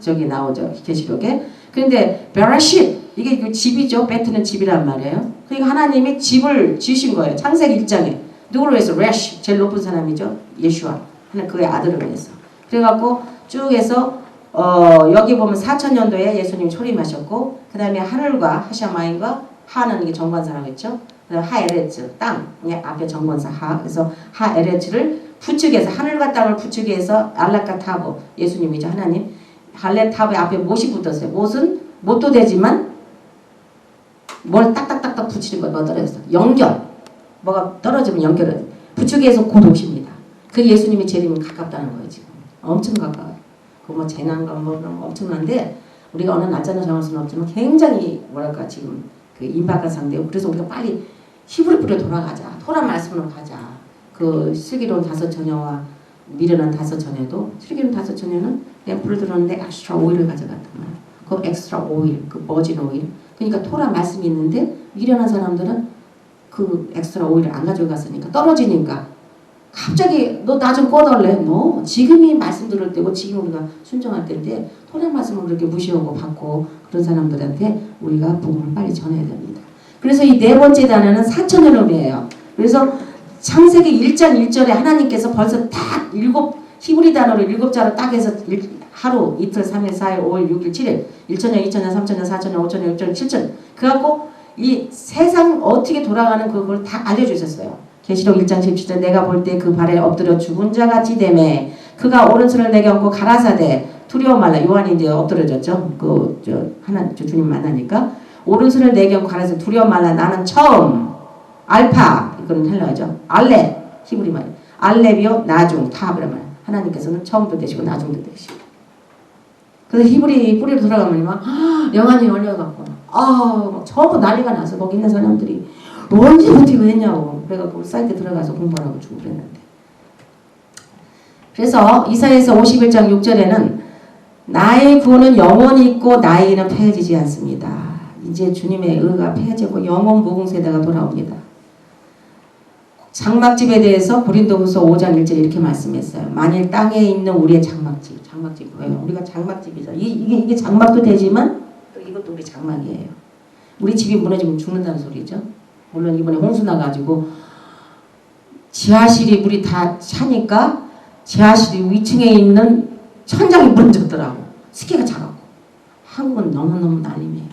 S1: 저기 나오죠. 계시록에. 그런데 베라쉿 이게 집이죠. 베트는 집이란 말이에요. 그러니까 하나님이 집을 지으신 거예요. 창세기 1장에. 누구를 위해서? 레쉬. 제일 높은 사람이죠. 예슈아. 그의 아들을 위해서. 그래갖고 쭉 해서 여기 보면 4천년도에 예수님이 초림하셨고 그 다음에 하늘과 하샤마인과 하는 이게 정관사라고 하에레츠 땅 앞에 정관사 하 그래서 하에레츠를 부축해서 하늘과 땅을 부축해서 알락과 타보 예수님이죠. 하나님 할렙 타보의 앞에 못이 붙었어요. 못은 못도 되지만 뭘 딱딱딱딱 붙이는 거 뭐가 떨어졌어. 연결 뭐가 떨어지면 연결을 부축해서 곧 오십니다. 그 예수님이 재림은 가깝다는 거예요. 지금 엄청 가까워요. 그 뭐 재난과 뭐 엄청난데 우리가 어느 날짜는 정할 수는 없지만 굉장히 뭐랄까 지금 그 임박한 상태고 그래서 우리가 빨리 히브리불에 돌아가자. 토라 말씀으로 가자. 그 슬기로운 다섯 처녀와 미련한 다섯 처녀도 슬기로운 다섯 처녀는 그냥 불을 들었는데 엑스트라 오일을 가져갔단 말이야. 그 엑스트라 오일, 그 버진 오일. 그러니까 토라 말씀이 있는데 미련한 사람들은 그 엑스트라 오일을 안 가지고 갔으니까 떨어지니까 갑자기 너 나 좀 꺼달래. 너 지금이 말씀 들을 때고 지금 우리가 순종할 때인데 토라 말씀을 그렇게 무시하고 받고 그런 사람들한테 우리가 복음을 빨리 전해야 됩니다. 그래서 이 네 번째 단어는 4천년음이에요. 그래서 창세기 1장 1절에 하나님께서 벌써 딱 히브리 단어를 7자로 딱 해서 하루, 이틀, 3일, 4일, 5일, 6일, 7일 1천년, 2천년, 3천년, 4천년, 5천년, 6천년, 7천 그래갖고 이 세상 어떻게 돌아가는 그걸 다 알려주셨어요. 계시록 1장 17절 내가 볼 때 그 발에 엎드려 죽은 자같이 되매 그가 오른손을 내게 얹고 가라사대 두려워 말라. 요한이 이제 엎드려졌죠. 주님 만나니까 오른손을 내게 얹고 가라사대 두려워 말라. 나는 처음 알파 이거는 헬라어죠. 알렙 히브리 말. 알렙이요 나중 타브란 말. 하나님께서는 처음도 되시고 나중도 되시고. 그래서 히브리 뿌리로 돌아가면 막 영안이 열려갖고 전부 난리가 나서 거기 있는 사람들이 언제부터 이거 했냐고 그래갖고 사이트 들어가서 공부하라고 주고 그랬는데. 그래서 이사야서 51장 6절에는 나의 구원은 영원히 있고 나에게는 패해지지 않습니다. 이제 주님의 의가 패해지고 영원 무궁세대가 돌아옵니다. 장막집에 대해서 고린도후서 5장 1절에 이렇게 말씀했어요. 만일 땅에 있는 우리의 장막집 뭐예요? 우리가 장막집이죠. 이게 장막도 되지만 또 이것도 우리 장막이에요. 우리 집이 무너지면 죽는다는 소리죠. 물론 이번에 홍수 나가지고 지하실이 물이 다 차니까 지하실 위층에 있는 천장이 무너졌더라고. 습기가 차갖고. 한국은 너무너무 난리네요.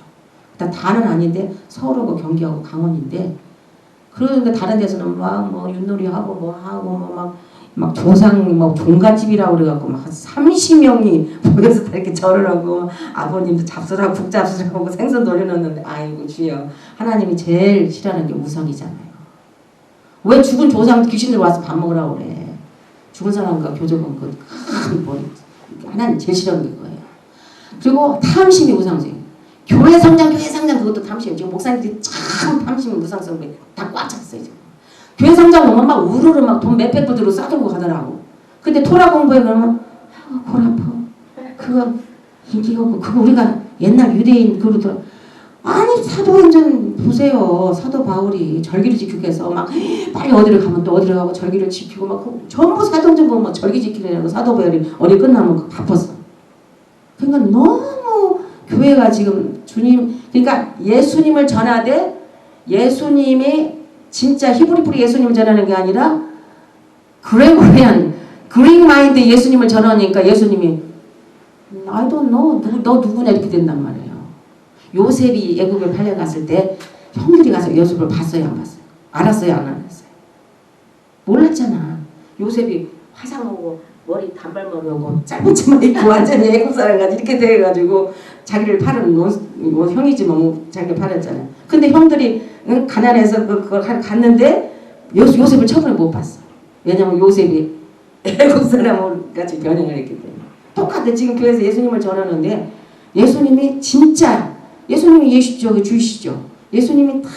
S1: 일단 다는 아닌데 서울하고 경기하고 강원인데 그러는데 다른 데서는 막 뭐 윷놀이 하고 뭐 하고 막 조상 뭐 종갓집이라고 그래갖고 막 한 30명이 모여서 다 이렇게 절을 하고 아버님도 잡수라고 국잡수라고 생선 돌려놓는데 아이고 주여 하나님이 제일 싫어하는 게 우상이잖아요. 왜 죽은 조상 귀신들 와서 밥 먹으라고 그래. 죽은 사람과 교접은 그 큰 머리 하나님 제일 싫어하는 게 그거예요. 그리고 탐심이 우상성. 교회 성장 그것도 탐심이에요. 지금 목사님들이 참 탐심이 우상성이 다 꽉 찼어요. 지금. 교회 성장 오면 막 우르르 막 돈 몇백 불 들고 싸들고 가더라고. 근데 토라 공부해 그러면 골 아파. 그거 그거 우리가 옛날 유대인 그러더라. 아니 사도행전 보세요. 사도 바울이 절기를 지키기 위해서 막 빨리 어디를 가면 또 어디를 가고 절기를 지키고 막 전부 사도행전 보면 막 절기 지키려고 사도 바울이 어디 끝나면 바빴어. 그러니까 너무 교회가 지금 주님 그러니까 예수님을 전하되 예수님이 진짜 히브리 뿌리 예수님을 전하는 게 아니라 그레고리안 그릭 마인드 예수님을 전하니까 예수님이 I don't know 너 누구냐 이렇게 된단 말이에요. 요셉이 애국에 팔려갔을 때 형들이 가서 요셉을 봤어요 안 봤어요? 알았어요 안 알았어요? 몰랐잖아. 요셉이 화상하고 머리 단발머리하고 짧은 치마 입고 완전히 애국 사람같이 이렇게 돼가지고 자기를 팔은 형이지만 뭐 자기를 팔았잖아요. 근데 형들이 가난해서 그걸 갔는데 요셉을 처음에 못 봤어. 왜냐면 요셉이 애국 사람같이 변형을 했기 때문에. 똑같아. 지금 교회에서 예수님을 전하는데 예수님이 진짜 예수님이 예수죠. 주시죠. 예수님이 다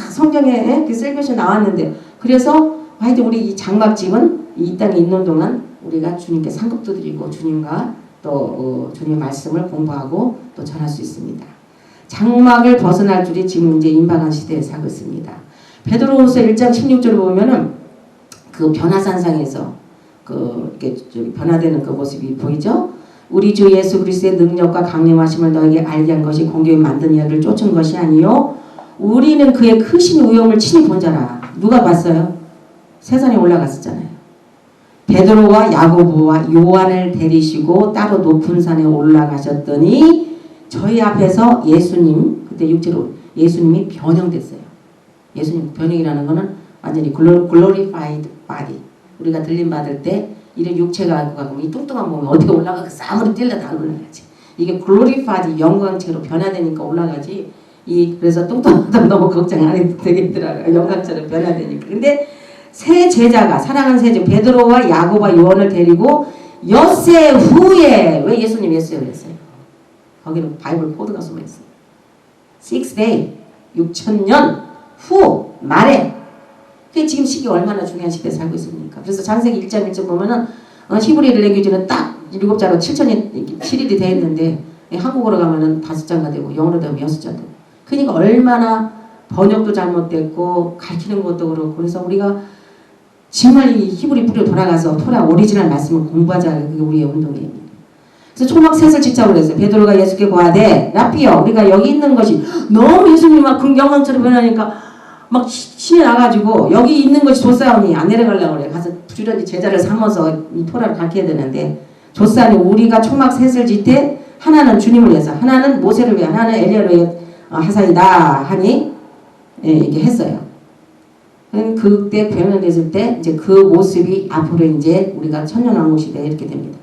S1: 성경에 그 셀교시 나왔는데 그래서 하여튼 우리 이 장막집은 이 땅에 있는 동안 우리가 주님께 상급도 드리고 주님과 또 주님의 말씀을 공부하고 또 전할 수 있습니다. 장막을 벗어날 줄이 지금 이제 임박한 시대에 살고 있습니다. 베드로후서 1장 16절 보면은 그 변화산상에서 그 이렇게 변화되는 그 모습이 보이죠? 우리 주 예수 그리스도의 능력과 강림하심을 너에게 알게 한 것이 공경이 만든 이야기를 쫓은 것이 아니요 우리는 그의 크신 위엄을 친히 본 자라. 누가 봤어요? 세상에 올라갔었잖아요. 베드로와 야고보와 요한을 데리시고 따로 높은 산에 올라가셨더니 저희 앞에서 예수님 그때 육체로 예수님이 변형됐어요. 예수님 변형이라는 거는 완전히 glorified body. 우리가 들림 받을 때 이런 육체가 알고 가고 이 뚱뚱한 몸이 어떻게 올라가고 싸그리 뛰려 다 올라가지. 이게 glorified 영광체로 변화되니까 올라가지. 그래서 뚱뚱하다 너무 걱정 안 해도 되겠더라고요. 영광처럼 변화되니까. 근데 세 제자가 사랑하는 세 제자 베드로와 야고보와 요한을 데리고 엿새 후에 왜 예수님 엿새 그랬어요? 거기는 바이블 코드가 숨어있어요. 6day 6,000년 후 말에 그게 지금 시기 얼마나 중요한 시대에 살고 있습니까? 그래서 창세기 1장 1절 보면은 히브리 랭귀지는 딱 7자로 7천이 7일이 돼 있는데 한국어로 가면은 5자가 되고 영어로 되면 6자 되고 그러니까 얼마나 번역도 잘못됐고 가르치는 것도 그렇고 그래서 우리가 정말 이 히브리 뿌리로 돌아가서 토라 오리지널 말씀을 공부하자. 그게 우리의 운동이에요. 그래서 초막 셋을 짓자고 그랬어요. 베드로가 예수께 고하되 라피여 우리가 여기 있는 것이 너무 예수님이 막 영광처럼 변하니까 막 신이 나가지고 여기 있는 것이 좋사오니 안 내려가려고 그래. 가서 부지런히 제자를 삼아서 이 토라를 가르쳐야 되는데 좋사오니 우리가 초막 셋을 짓되 하나는 주님을 위해서 하나는 모세를 위해 하나는 엘리야를 위해 하사이다 하니 이렇게 했어요. 그때 변형됐을 때 이제 그 모습이 앞으로 이제 우리가 천년왕국 시대에 이렇게 됩니다.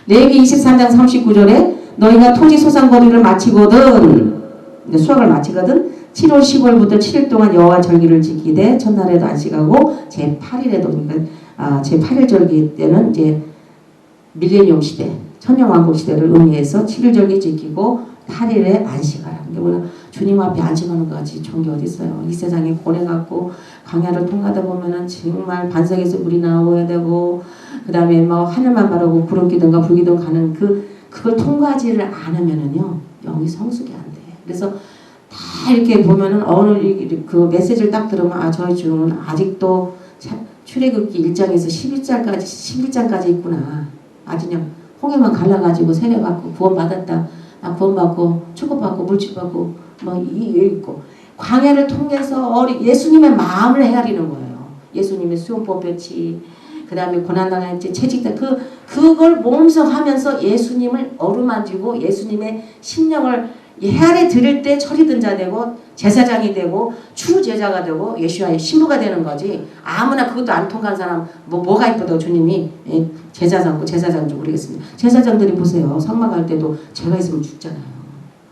S1: 레위기 23장 39절에 너희가 토지 소상 거두기를 마치거든 수확을 마치거든 7월 10월부터 7일 동안 여호와 절기를 지키되 첫날에도 안식하고 제8일에도 그러니까 제8일 절기 때는 이제 밀레니엄 시대, 천년왕국 시대를 의미해서 7일 절기 지키고 8일에 안식하라. 그러니까 주님 앞에 안식하는 것 같이 좋은 게 어디 있어요. 이 세상에 고래갖고 광야를 통하다 보면은 정말 반석에서 물이 나와야 되고 그 다음에 뭐 하늘만 바라고 구름 기둥과 불 기둥 가는 그걸 통과하지를 않으면은요 영이 성숙이 안 돼. 그래서 다 이렇게 보면은 어느 그 메시지를 딱 들으면 저희 주는 아직도 출애굽기 1장에서 11장까지 있구나. 아직 그냥 홍해만 갈라가지고 세례받고 구원받았다. 구원받고 축복받고 물질받고 뭐 있고 광야를 통해서 예수님의 마음을 헤아리는 거예요. 예수님의 수용법 배치 그 다음에 고난당할지 채찍다 그걸 몸성하면서 예수님을 어루만지고 예수님의 심령을 헤아려 들을 때 철이든 자 되고 제사장이 되고 주 제자가 되고 예수와의 신부가 되는 거지. 아무나 그것도 안 통한 사람 뭐가 이쁘다고 주님이 제사장 좀 모르겠습니다. 제사장들이 보세요. 성막할 때도 죄가 있으면 죽잖아요.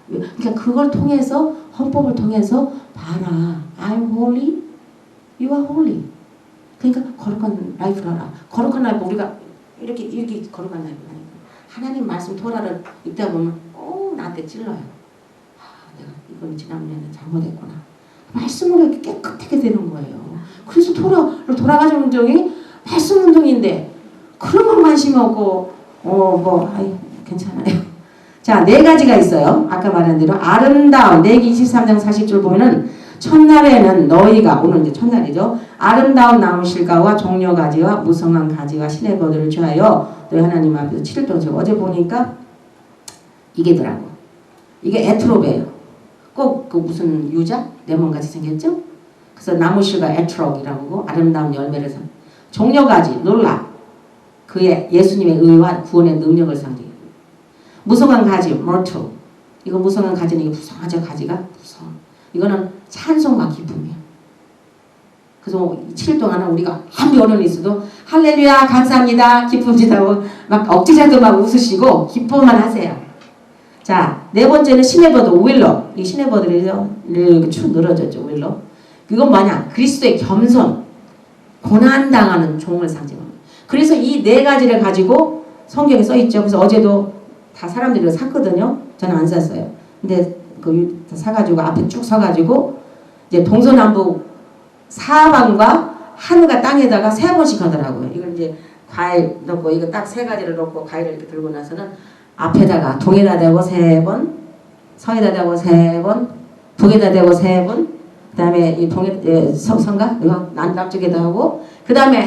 S1: 그러니까 그걸 통해서 헌법을 통해서 봐라. I'm holy, you are holy. 그러니까 거룩한 라이프를 하라. 거룩한 라이프 우리가 이렇게 거룩한 라이프 하나님 말씀 토라를 읽다 보면 꼭 나한테 찔러요. 내가 이건 지난번에는 잘못했구나. 말씀으로 이렇게 깨끗하게 되는 거예요. 그래서 토라를 돌아가는 적이 말씀 운동인데 그런 건 관심이 없고 괜찮아요. 자, 4가지가 있어요. 아까 말한 대로 아름다운 레위기 23장 40절 보면은 첫날에는 너희가 오늘 이제 첫날이죠. 아름다운 나무 실과와 종려 가지와 무성한 가지와 시내버들을 취하여 너희 하나님 앞에서 7일 동안 제가 어제 보니까 이게더라고. 이게 에트롭이에요. 꼭 그 무슨 유자 레몬같이 생겼죠? 그래서 나무 실과 에트롭이라고 아름다운 열매를 상. 종려 가지 놀라. 그의 예수님의 의와 구원의 능력을 상징해요. 무성한 가지 머틀. 이거 무성한 가지는 이게 부성하죠. 가지가 부성. 이거는 찬송과 기쁨이에요. 그래서 7일 동안은 우리가 아무리 어려움이 있어도 할렐루야 감사합니다 기쁨이다고 막 억지자도 막 웃으시고 기쁨만 하세요. 자, 4번째는 시내버드 윌로. 이 시내버드를요 이렇게 축 늘어졌죠. 윌로. 이건 뭐냐? 그리스도의 겸손, 고난당하는 종을 상징합니다. 그래서 이 4가지를 가지고 성경에 써있죠. 그래서 어제도 다 사람들이 샀거든요. 저는 안 샀어요. 근데 그 사가지고 앞에 쭉 서가지고 이제 동서남북 사방과 하늘과 땅에다가 3번씩 하더라고요. 이걸 이제 과일 넣고 이거 딱 3가지를 넣고 과일을 이렇게 들고 나서는 앞에다가 동에다 대고 3번, 서에다 대고 3번, 북에다 대고 3번, 그 다음에 이 동에 성가 이거 남쪽에다 하고 그 다음에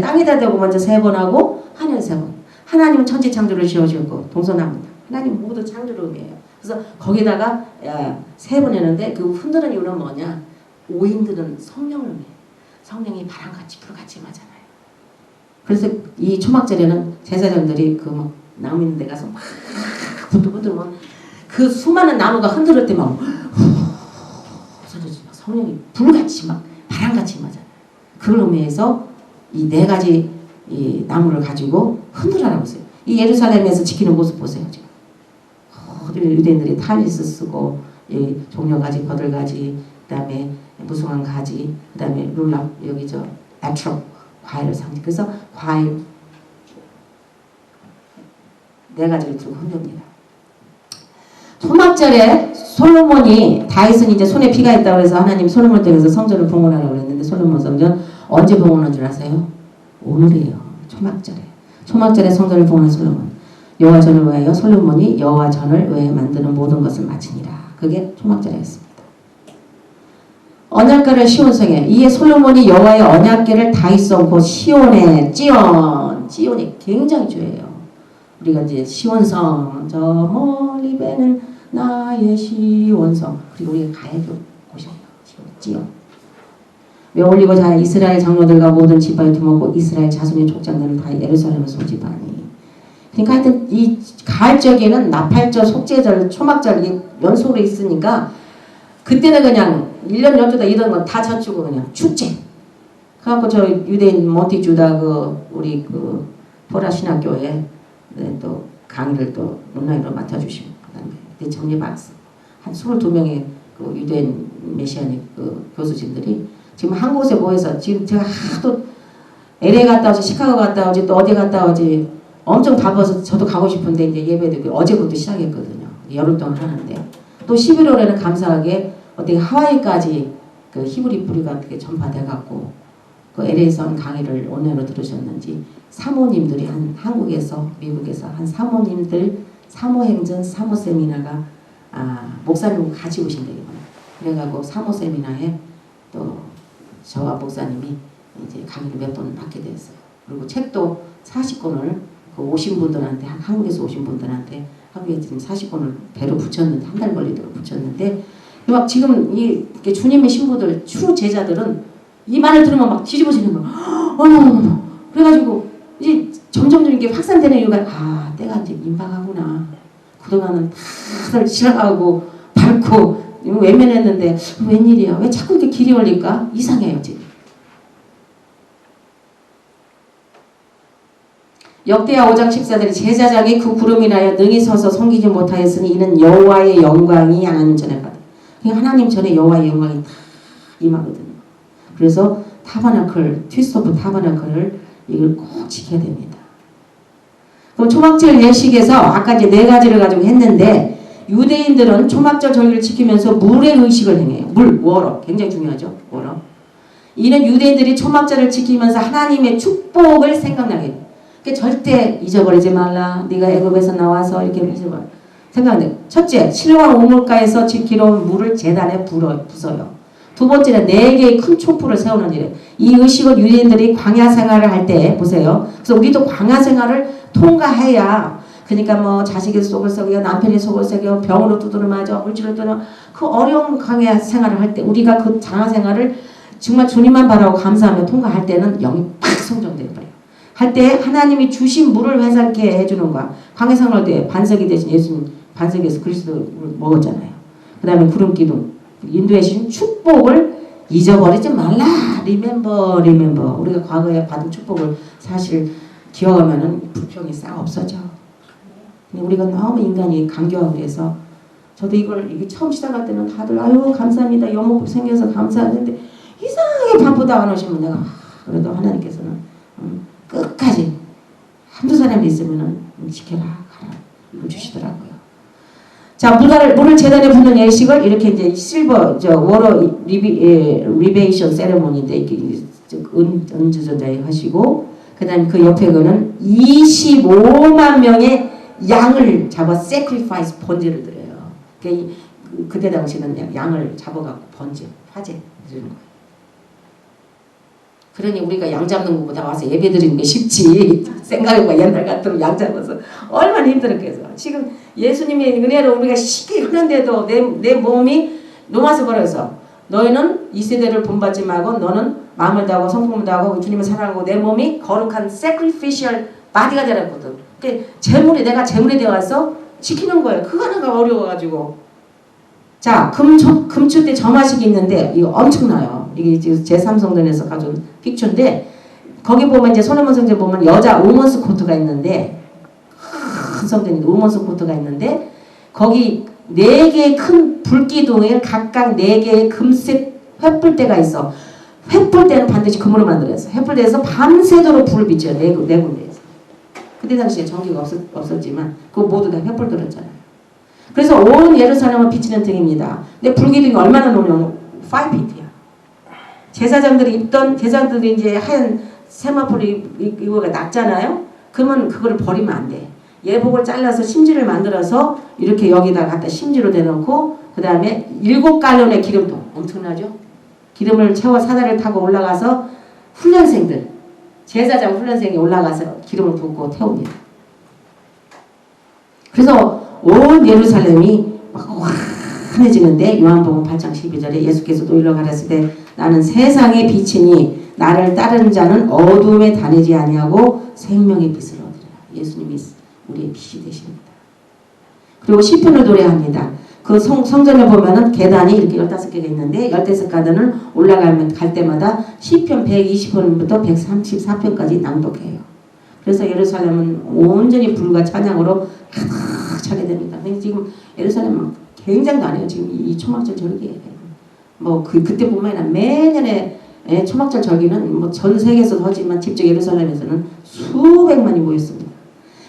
S1: 땅에다 대고 먼저 3번 하고 하늘 3번. 하나님은 천지 창조를 지어주고 동서남북 하나님 모두 창조를 의미해요. 그래서 거기다가 3번 했는데 그 흔드는 이유는 뭐냐? 오인들은 성령을 의미해요. 성령이 바람같이 불같이 임하잖아요. 그래서 이 초막절에는 제사장들이 그 막 나무 있는 데 가서 막 부들부들 그 수많은 나무가 흔들을 때 막 성령이 불같이 막 바람같이 임하잖아요. 그걸 의미해서 이 4가지 이 나무를 가지고 흔들어라고 했어요. 이 예루살렘에서 지키는 모습 보세요. 지금. 유대인들이 탈리스 쓰고 이 종려가지, 버들가지, 그 다음에 무성한 가지, 그 다음에 룰랍 여기 에트롭 과일을 상징. 그래서 과일 4가지를 들고 흔듭니다. 초막절에 솔로몬이 다윗은 이제 손에 피가 있다고 해서 하나님 솔로몬을 통해서 성전을 봉헌하라고 그랬는데 솔로몬 성전 언제 봉헌한 줄 아세요? 오늘이에요. 초막절에 성전을 봉헌한 솔로몬. 여호와 전을 위하여 솔로몬이 여호와 전을 위해 만드는 모든 것을 마치니라. 그게 초막절이었습니다. 언약궤를 시온성에 이에 솔로몬이 여호와의 언약궤를 다윗성 곧 시온에 찌온이 굉장히 중요해요. 우리가 이제 시온성 저 멀리 배는 나의 시온성 그리고 우리가 가야 될 곳이에요. 찌온. 왜 올리고 자 이스라엘 장로들과 모든 지파에 두었고 이스라엘 자손의 족장들을 다 예루살렘을 소집하니. 그러니까 하여튼 이 가을절기는 나팔절, 속죄절, 초막절 이 연속으로 있으니까 그때는 그냥 1년 연주다 이런 건 다 젖히고 그냥 축제. 그래갖고 저 유대인 몬티주다 우리 포라 신학교에 또 강의를 또 온라인으로 맡아주시고 그다음에 정리 박사 한 22명의 그 유대인 메시아닉 그 교수진들이 지금 한 곳에 모여서 지금 제가 하도 LA 갔다 오지, 시카고 갔다 오지, 또 어디 갔다 오지 엄청 바빠서 저도 가고 싶은데 이제 예배도 어제부터 시작했거든요. 열흘 동안 하는데 또 11월에는 감사하게 어떻게 하와이까지 그 히브리 뿌리가 어떻게 전파돼갖고 그 LA에서 한 강의를 온라인으로 들으셨는지 사모님들이 한국에서 미국에서 한 사모님들 사모행전 사모 세미나가 목사님 같이 오신대요. 그래가지고 사모 세미나에 또 저와 목사님이 이제 강의를 몇 번 받게 됐어요. 그리고 책도 40권을 그 오신 분들한테 한국에서 오신 분들한테 한국에 지금 40권을 배로 붙였는데 한 달 걸리도록 붙였는데 막 지금 이 주님의 신부들 추 제자들은 이 말을 들으면 막 뒤집어지는 거야. 어머 그래가지고 이제 점점 이게 확산되는 이유가 때가 이제 임박하구나. 그동안은 다들 지나가고 밟고 외면했는데 웬일이야? 왜 자꾸 이렇게 길이 올릴까? 이상해요 지금. 역대하 5장 14절에 제사장이 그 구름 인하여 능히 서서 섬기지 못하였으니 이는 여호와의 영광이 하나님 전에 받아. 하나님 전에 여호와의 영광이 다 임하거든요. 그래서 타버나클, 트위스트 오브 타버나클을 이걸 꼭 지켜야 됩니다. 그럼 초막절 예식에서 아까 이제 4가지를 가지고 했는데 유대인들은 초막절 절기를 지키면서 물의 의식을 행해요. 물, 워러. 굉장히 중요하죠. 워러. 이는 유대인들이 초막절을 지키면서 하나님의 축복을 생각나게 해요. 절대 잊어버리지 말라. 네가 애굽에서 나와서 이렇게 잊어버려. 생각나요. 첫째, 실과 우물가에서 지키러 온 물을 제단에 부어요. 두 번째는 4개의 큰 촛불을 세우는 일이에요. 이 의식은 유대인들이 광야 생활을 할 때 보세요. 그래서 우리도 광야 생활을 통과해야 그러니까 뭐 자식의 속을 썩여 남편의 속을 썩여 병으로 두드려 맞아 물질로 두드려 그 어려운 광야 생활을 할 때 우리가 그 광야 생활을 정말 주님만 바라고 감사하며 통과할 때는 영이 팍 성장돼 버려요. 할 때 하나님이 주신 물을 회상케 해주는 거야. 광야 생활할 때 반석이 되신 예수님 반석에서 그리스도를 먹었잖아요. 그 다음에 구름 기둥 인도해 주신 축복을 잊어버리지 말라. 리멤버. 우리가 과거에 받은 축복을 사실 기억하면은 불평이 싹 없어져. 근데 우리가 너무 인간이 간교하고 그래서 저도 이게 처음 시작할 때는 다들 아유 감사합니다. 여목 생겨서 감사하는데 이상하게 바쁘다 안 오시면 내가 그래도 하나님께서는 끝까지 한두 사람이 있으면은 지켜라 가라 이걸 주시더라고요. 자, 물을 제단에 붓는 예식을 이렇게 이제 실버 워러 리베이션 세레모니인데 이렇게 은주전자에 하시고 그다음 그 옆에 거는 25만 명의 양을 잡아 sacrifice 번제를 드려요. 그때 당시는 양을 잡아갖고 번제 화제 드리는 거예요. 그러니 우리가 양 잡는 것보다 와서 예배 드리는 게 쉽지. 생각해봐. 옛날 같으면 양 잡아서 얼마나 힘들었겠어. 지금 예수님의 은혜로 우리가 쉽게 하는데도 내 몸이 노마서 버려서 너희는 이 세대를 본받지 말고 너는 마음을 다하고 성품을 다하고 주님을 사랑하고 내 몸이 거룩한 sacrificial body가 되라거든. 내가 제물이 되어서 지키는 거예요. 그거 하나가 어려워가지고. 자, 금추 때 점화식이 있는데 이거 엄청나요. 이게 지금 제3성전에서 가져온 픽처인데 거기 보면 이제 솔로몬 성전 보면 여자 우먼스 코트가 있는데 큰 성전인데 우먼스 코트가 있는데 거기 4개의 큰 불기둥에 각각 4개의 금색 횃불대가 있어. 횃불대는 반드시 금으로 만들어서 횃불대에서 밤새도록 불을 비춰요. 네 군데에서. 그때 당시에 전기가 없었지만 그거 모두 다 횃불 들었잖아요. 그래서 온 예루살렘을 비치는 등입니다. 근데 불기둥이 얼마나 높냐면 5feet야. 제사장들이 이제 하얀 세마포를 이거가 낮잖아요. 그러면 그거를 버리면 안 돼. 예복을 잘라서 심지를 만들어서 이렇게 여기다 갖다 심지로 대놓고 그 다음에 7갈론의 기름통 엄청나죠? 기름을 채워 사다리를 타고 올라가서 훈련생들 제사장 훈련생이 올라가서 기름을 붓고 태웁니다. 그래서 온 예루살렘이 막 환해지는데 요한복음 8장 12절에 예수께서 노일러 가렸을 때 나는 세상의 빛이니 나를 따르는 자는 어둠에 다니지 아니하고 생명의 빛을 얻으리라. 예수님이 우리의 빛이 되십니다. 그리고 시편을 노래합니다. 그 성전에 보면은 계단이 이렇게 15개가 있는데 15계단을 갈 때마다 시편 120편부터 134편까지 낭독해요. 그래서 예루살렘은 온전히 불과 찬양으로 가득 차게 됩니다. 근데 지금 예루살렘 굉장도 안 해요. 지금 이 초막절 절기. 그때뿐만 아니라 매년에 초막절 절기는 전 세계에서도 하지만 직접 예루살렘에서는 수백만이 모였습니다.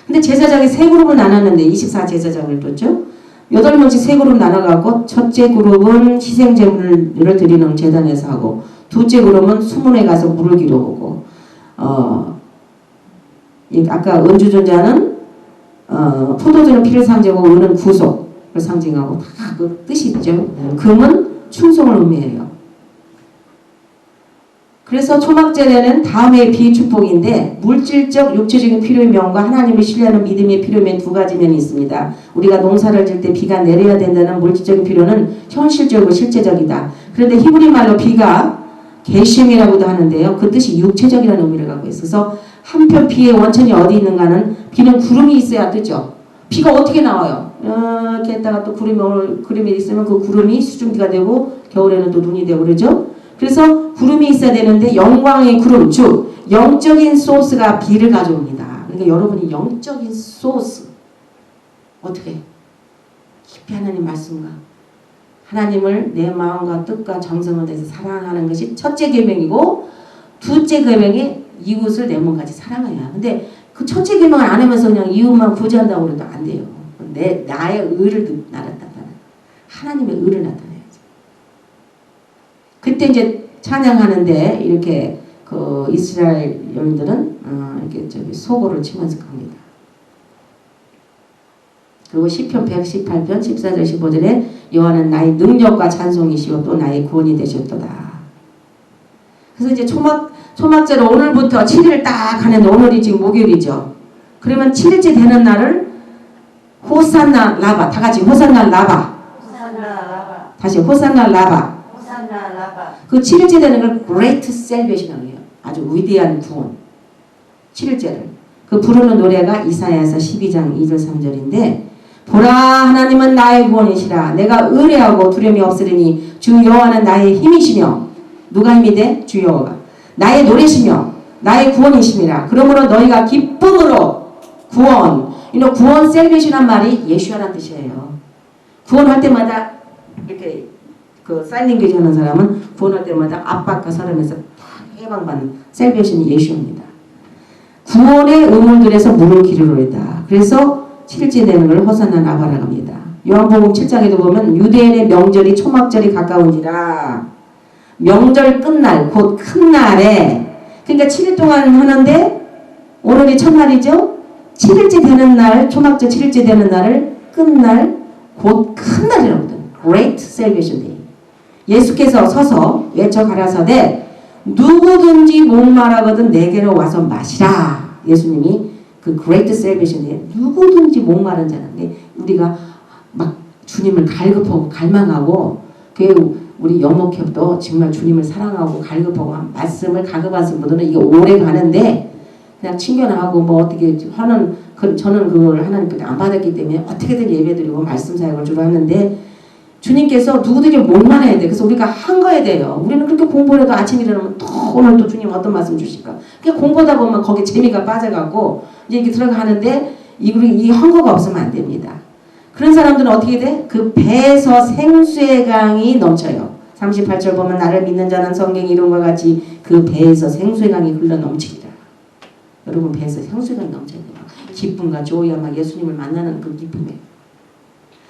S1: 근데 제사장이 세 그룹을 나눴는데 24 제사장을 뒀죠. 8명씩 세 그룹 나눠갖고 첫째 그룹은 희생제물을 드리는 제단에서 하고 둘째 그룹은 수문에 가서 물을 기도하고 아까 은주존자는 포도주는 피를 상징하고 은은 구속을 상징하고 다 그 뜻이 있죠. 금은 충성을 의미해요. 그래서 초막절에는 다음의 비축복인데 물질적 육체적인 필요의 면과 하나님을 신뢰하는 믿음의 필요의 면 두 가지 면이 있습니다. 우리가 농사를 질 때 비가 내려야 된다는 물질적인 필요는 현실적이고 실제적이다. 그런데 히브리 말로 비가 게심이라고도 하는데요. 그 뜻이 육체적이라는 의미를 갖고 있어서 한편 비의 원천이 어디 있는가는 비는 구름이 있어야 뜨죠. 비가 어떻게 나와요? 이렇게 했다가 또 구름이 있으면 그 구름이 수증기가 되고 겨울에는 또 눈이 되고 그러죠. 그래서 구름이 있어야 되는데 영광의 구름, 즉 영적인 소스가 비를 가져옵니다. 그러니까 여러분이 영적인 소스 어떻게 깊이 하나님 말씀과 하나님을 내 마음과 뜻과 정성을 다해서 사랑하는 것이 첫째 계명이고 둘째 계명이 이웃을 내 몸같이 사랑해야. 근데 그 첫째 계명을 안 하면서 그냥 이웃만 구제한다고 그래도 안 돼요. 나의 의를 나타내는 하나님의 의를 나타내야지. 그때 이제 찬양하는데 이렇게 그 이스라엘인들은 이렇게 소고를 치면서 갑니다. 그리고 시편 118편 14절 15절에 여호와는 나의 능력과 찬송이시오 또 나의 구원이 되셨도다. 그래서 이제 초막절 오늘부터 7일 딱 하는데 오늘이 지금 목요일이죠. 그러면 7일째 되는 날을 호산나 라바 다 같이 호산나 라바. 다시 호산나 라바. 그 7일째 되는 걸 Great Salvation이라고 해요. 아주 위대한 구원. 7일째를. 그 부르는 노래가 이사야서 12장 2절 3절인데 보라 하나님은 나의 구원이시라 내가 의뢰하고 두려움이 없으리니 주 여호와는 나의 힘이시며 누가 힘이 돼? 주 여호와가 나의 노래시며 나의 구원이심이라. 그러므로 너희가 기쁨으로 구원 셀베이션한 말이 예수라는 뜻이에요. 구원할 때마다 이렇게 그 사일링 교제 하는 사람은 구원할 때마다 압박과 서름에서 해방받는 셀베이션이 예수입니다. 구원의 의문들에서 물을 기르로이다. 그래서 7일째 되는 걸 호산나 라바라고 합니다. 요한복음 7장에도 보면 유대인의 명절이 초막절이 가까운지라 명절 끝날 곧 큰 날에 그러니까 7일 동안 하는데 오늘이 첫날이죠. 7일째 되는 날 초막절 7일째 되는 날을 끝날 곧 큰 날이라고 하거든요. Great Salvation Day. 예수께서 서서 외쳐 가라사대 누구든지 목마르거든 내게로 와서 마시라. 예수님이 그 Great Salvation Day 누구든지 목마른 자는 우리가 막 주님을 갈급하고 갈망하고 우리 영목협도 정말 주님을 사랑하고 갈급하고 말씀을 가급하신 분들은 이게 오래 가는데 그냥 친견하고 어떻게 하는 저는 그걸 하나님께 안 받았기 때문에 어떻게든 예배드리고 말씀 사역을 주로 하는데 주님께서 누구든지 목말라야 돼. 그래서 우리가 한 거야 돼요. 우리는 그렇게 공부를 해도 아침 일어나면 또 오늘 또 주님 어떤 말씀 주실까. 그냥 공부하다 보면 거기에 재미가 빠져갖고 이제 이렇게 들어가는데 이 헝거가 없으면 안 됩니다. 그런 사람들은 어떻게 돼? 그 배에서 생수의 강이 넘쳐요. 38절 보면 나를 믿는 자는 성경 이름과 같이 그 배에서 생수의 강이 흘러 넘치리라. 여러분 배에서 생수의 강이 넘쳐야 돼요. 기쁨과 조이와 막 예수님을 만나는 그 기쁨에.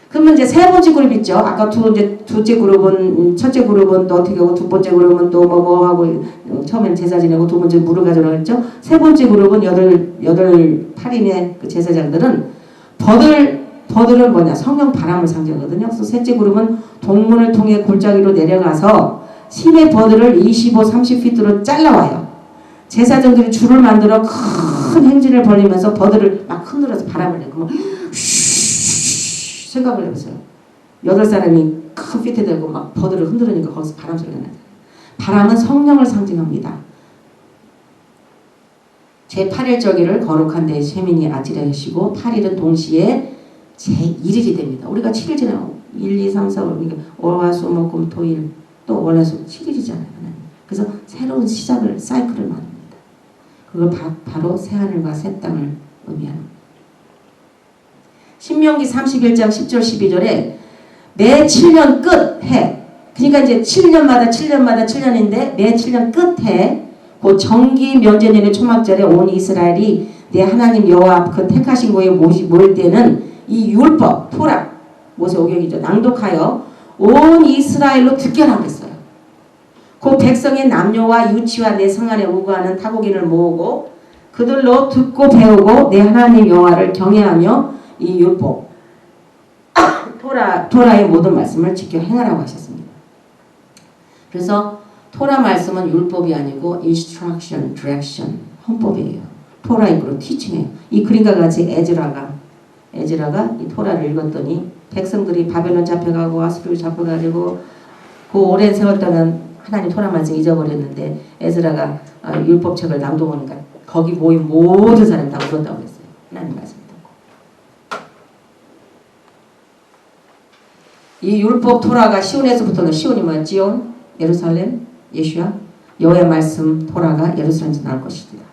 S1: 그러면 이제 세 번째 그룹 있죠. 아까 둘째 그룹은 첫째 그룹은 또 어떻게 하고 두 번째 그룹은 또 뭐 하고 처음엔 제사 지내고 두 번째 물을 가져오라고 했죠. 세 번째 그룹은 8인의 그 제사장들은 버들은 뭐냐 성령 바람을 상징하거든요. 그래서 셋째 그룹은 동문을 통해 골짜기로 내려가서 심의 버들을 25, 30피트로 잘라와요. 제사장들이 줄을 만들어 큰 행진을 벌리면서 버들을 막 흔들어서 바람을 내고 생각을 해보세요. 8사람이 큰 피트 대고 막 버들을 흔들으니까 거기서 바람 소리가 나요. 바람은 성령을 상징합니다. 제8일절기를 거룩한 데 세민이 아치라 하시고 8일은 동시에 제1일이 됩니다. 우리가 7일 지나고 1, 2, 3, 4, 5 그러니까 월화수목금 토일 또 월화수 7일이잖아요. 그래서 새로운 시작을 사이클을 말합니다. 그걸 바로 새하늘과 새 땅을 의미하는 신명기 31장 10절 12절에 매 7년 끝 해. 그러니까 이제 7년마다 7년인데 매 7년 끝에 그 정기 면제년의 초막절에 온 이스라엘이 내 하나님 여호와 앞 그 택하신 곳에 모일 때는 이 율법 토라 모세오경이죠. 낭독하여 온 이스라엘로 듣게 하라고 했어요. 그 백성의 남녀와 유치와 내 성 안에 우거하는 타국인을 모으고 그들로 듣고 배우고 내 하나님 여호와를 경외하며 이 율법 토라의 모든 말씀을 지켜 행하라고 하셨습니다. 그래서 토라 말씀은 율법이 아니고 instruction, direction, 헌법이에요. 토라이브로 티칭해요. 이 그림과 같이 에즈라가 이 토라를 읽었더니 백성들이 바벨론 잡혀가고 아수르 잡혀가지고 그 오랜 세월 동안 하나님 토라 말씀 잊어버렸는데 에즈라가 율법책을 낭독하니까 거기 모인 모든 사람이 다 울었다고 그랬어요. 하나님 말씀 듣고. 이 율법 토라가 시온에서부터는 시온이 뭐야? 지온, 예루살렘, 예수야, 여호와의 말씀 토라가 예루살렘에서 나올 것이다.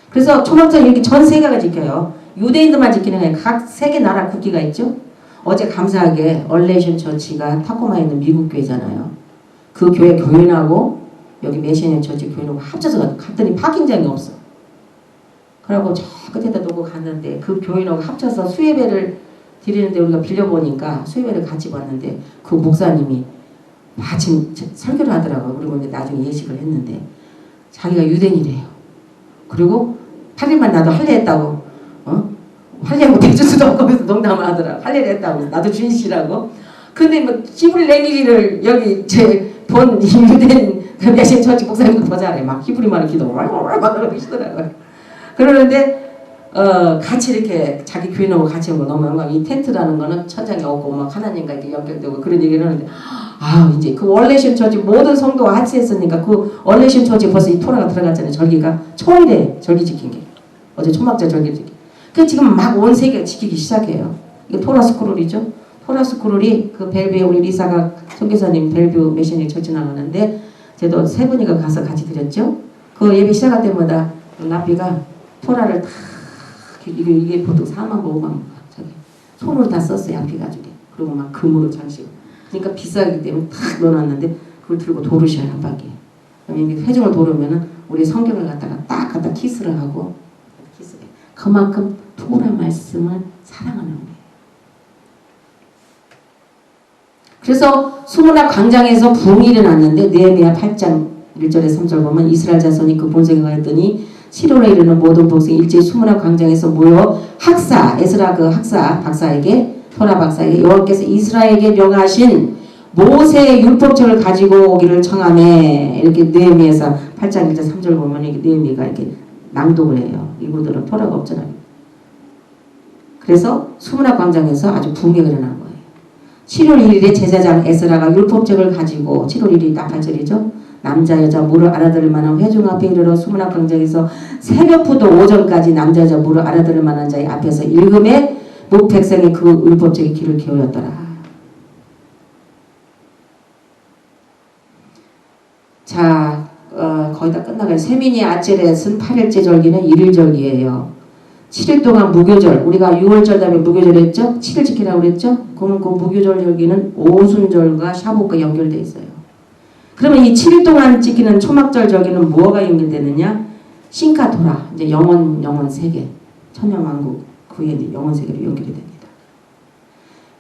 S1: 그래서 초막절 이렇게 전 세계가 지켜요. 유대인들만 지키는 게 각 세계 나라 국기가 있죠. 어제 감사하게 얼레이션 처치가 타코마에 있는 미국 교회잖아요. 그 교회 교인하고 여기 메시아님 처치 교인하고 합쳐서 갔더니 파킹장이 없어. 그러고 저 끝에다 놓고 갔는데 그 교인하고 합쳐서 수예배를 드리는데 우리가 빌려보니까 수예배를 같이 봤는데 그 목사님이 마침 설교를 하더라고요. 그리고 이제 나중에 예식을 했는데 자기가 유대인이래요. 그리고 8일만 나도 할례 했다고 할례 못 해줄 수도 없고 그래서 농담을 하더라고. 할례를 했다고 나도 주인씨라고. 근데 뭐 히브리 랭귀지를 여기 제 본 유대인 그 메시아 처치 목사님도 더 잘해. 막 히브리 말을 기도 막 하시더라고요. 그러는데 같이 이렇게 자기 교인하고 같이 온 거 너무 영광. 이 텐트라는 거는 천장에 없고 막 하나님과 이렇게 연결되고 그런 얘기를 하는데 이제 그 월레이션 처치 모든 성도가 같이 했으니까 그 월레이션 처치 벌써 이 토라가 들어갔잖아요. 절기가 초일에 절기 지킨 게 어제 초막절 절기 지킨. 그 지금 막 온 세계가 지키기 시작해요. 이게 토라 스크롤이죠. 토라 스크롤이 그 벨뷰에 우리 리사가 선교사님 벨뷰 메시아님 처치 나가는데 저도 세 분이가 가서 같이 드렸죠. 그 예배 시작할 때마다 라비가 토라를 다 이게 보통 4만 5만 저기 손으로 다 썼어요. 양피 가지고. 그리고 막 금으로 장식. 그러니까 비싸기 때문에 탁 넣어놨는데 그걸 들고 도르셔요 한 바퀴. 그러면 회중을 도르면은 우리 성경을 갖다 키스를 하고 키스를. 그만큼 토라 말씀을 사랑하는 거예요. 그래서 수문학 광장에서 부흥이 일어났는데 느헤미야 8장 1절에 3절 보면 이스라엘 자손이 그 본성에 가했더니 시로에 이르는 모든 백성이 일제히 수문학 광장에서 모여 에스라 그 박사에게 토라 박사에게 여호와께서 이스라엘에게 명하신 모세의 율법책을 가지고 오기를 청하매 이렇게 느헤미야서 8장 1절 3절 보면 이게 느헤미야가 이렇게 낭독을 해요. 이분들은 토라가 없잖아요. 그래서 수문학 광장에서 아주 부흥이 일어난 거예요. 7월 1일에 제사장 에스라가 율법책을 가지고 7월 1일이 딱 8절이죠. 남자 여자 무릇 알아들을 만한 회중 앞에 이르러 수문학 광장에서 새벽부터 오전까지 남자 여자 무릇 알아들을 만한 자의 앞에서 읽음에 목 백성이 그 율법책의 귀를 기울였더라. 자, 거의 다 끝나가요. 세민이 아체렛은 8일째 절기는 1일 절기예요. 7일 동안 무교절, 우리가 6월절 다음에 무교절 했죠? 7일 지키라고 그랬죠? 그러면 그 무교절 절기는 오순절과 샤봇과 연결되어 있어요. 그러면 이 7일 동안 지키는 초막절 절기는 무엇과 연결되느냐? 신카토라, 이제 영원 세계, 천년왕국, 그의 영원 세계로 연결이 됩니다.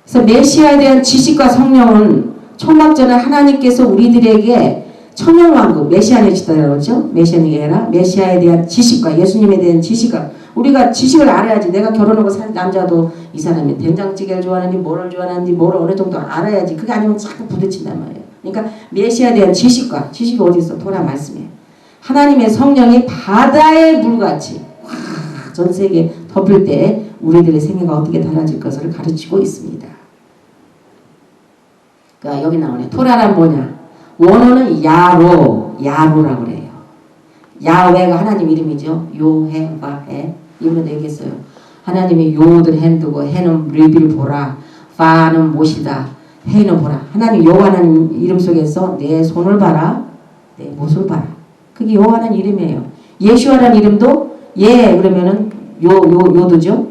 S1: 그래서 메시아에 대한 지식과 성령은 초막절은 하나님께서 우리들에게 천년왕국, 메시아의 시대라고 그러죠? 메시아의 에라, 메시아에 대한 지식과 예수님에 대한 지식과 우리가 지식을 알아야지. 내가 결혼하고 살 남자도 이 사람이 된장찌개를 좋아하는지 뭐를 좋아하는지 뭐를 어느 정도 알아야지. 그게 아니면 자꾸 부딪힌단 말이에요. 그러니까 메시아에 대한 지식이 어디 있어? 토라 말씀이에요. 하나님의 성령이 바다의 물같이 전 세계 덮을 때 우리들의 생애가 어떻게 달라질 것을 가르치고 있습니다. 그러니까 여기 나오네. 토라란 뭐냐? 원어는 야로라고 그래요. 야훼가 하나님 이름이죠. 요해, 바해. 이번에도 얘기했어요. 하나님이 요든 핸드고 해는 리비를 보라. 바는 못이다. 해는 보라. 하나님 여호와는 이름 속에서 내 손을 봐라. 내 못을 봐라. 그게 여호와는 이름이에요. 예수와라는 이름도 그러면은 요드죠.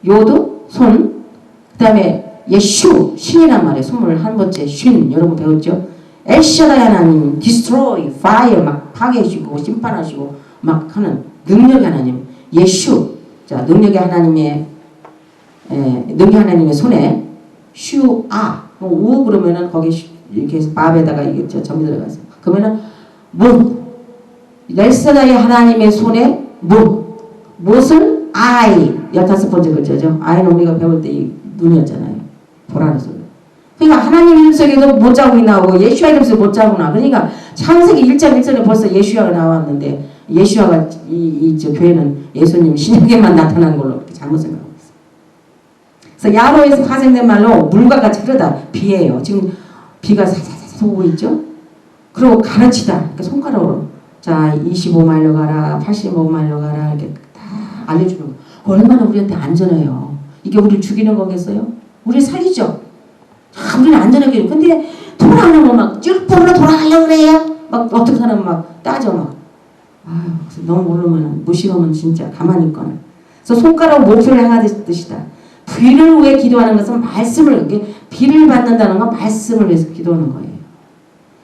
S1: 요드 손. 그 다음에 예슈, 신이란 말이에요. 21번째 신, 여러분 배웠죠? 엘샤다이 하나님, destroy, fire, 막 파괴해주고 심판하시고 막 하는 능력의 하나님. 예슈, 자 능력의 하나님의 손에 슈아, 우 그러면은 거기 이렇게 해서 밥에다가 이게 점이 들어가서 그러면은 무, 엘샤다이 하나님의 손에 무엇을 I 15번째 글자죠. I는 우리가 배울 때 이 눈이었잖아요. 보라는 소리. 그러니까 하나님 이름 속에도 못자국이 나오고 예수와 이름 속에 못자국 나오고 그러니까 창세기 1장 1절에 벌써 예수아가 나왔는데 예수아가 저 교회는 예수님 신약에만 나타난 걸로 그렇게 잘못 생각하고 있어요. 그래서 야로에서 파생된 말로 물과 같이 흐르다 비예요. 지금 비가 사사사사 오고 있죠. 그리고 가르치다. 그러니까 손가락으로 자 25마일로 가라 85마일로 가라 이렇게 다 알려주는 거. 얼마나 우리한테 안전해요. 이게 우리를 죽이는 거겠어요? 우리를 살리죠. 우리는 안전하게. 근데 돌아가는 거 막 쭈르뽀로 돌아가려고 그래요. 막 어떤 사람은 막 따져 막. 아유, 너무 모르면 무시하면 진짜 가만히 있거나. 그래서 손가락으로 목표를 향하는 뜻이다. 비를 위해 기도하는 것은 말씀을 비를 받는다는 건 말씀을 위해서 기도하는 거예요.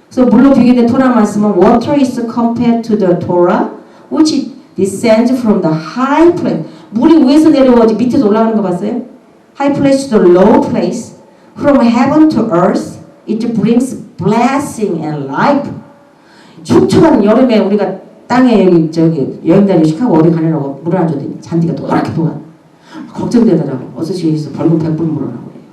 S1: 그래서 물로 비교된 토라 말씀은 water is compared to the Torah, which descends from the high place. 물이 위에서 내려오지 밑에서 올라가는 거 봤어요? High place to the low place. From heaven to earth, it brings blessing and life. 촉촉한 여름에 우리가 땅에 여행 다니고 시카고 어디 가느라고 물을 안 줬더니 잔디가 노랗게 녹아. 걱정되더라고. 어서 집에서 벌금 100불 물어라고 해요.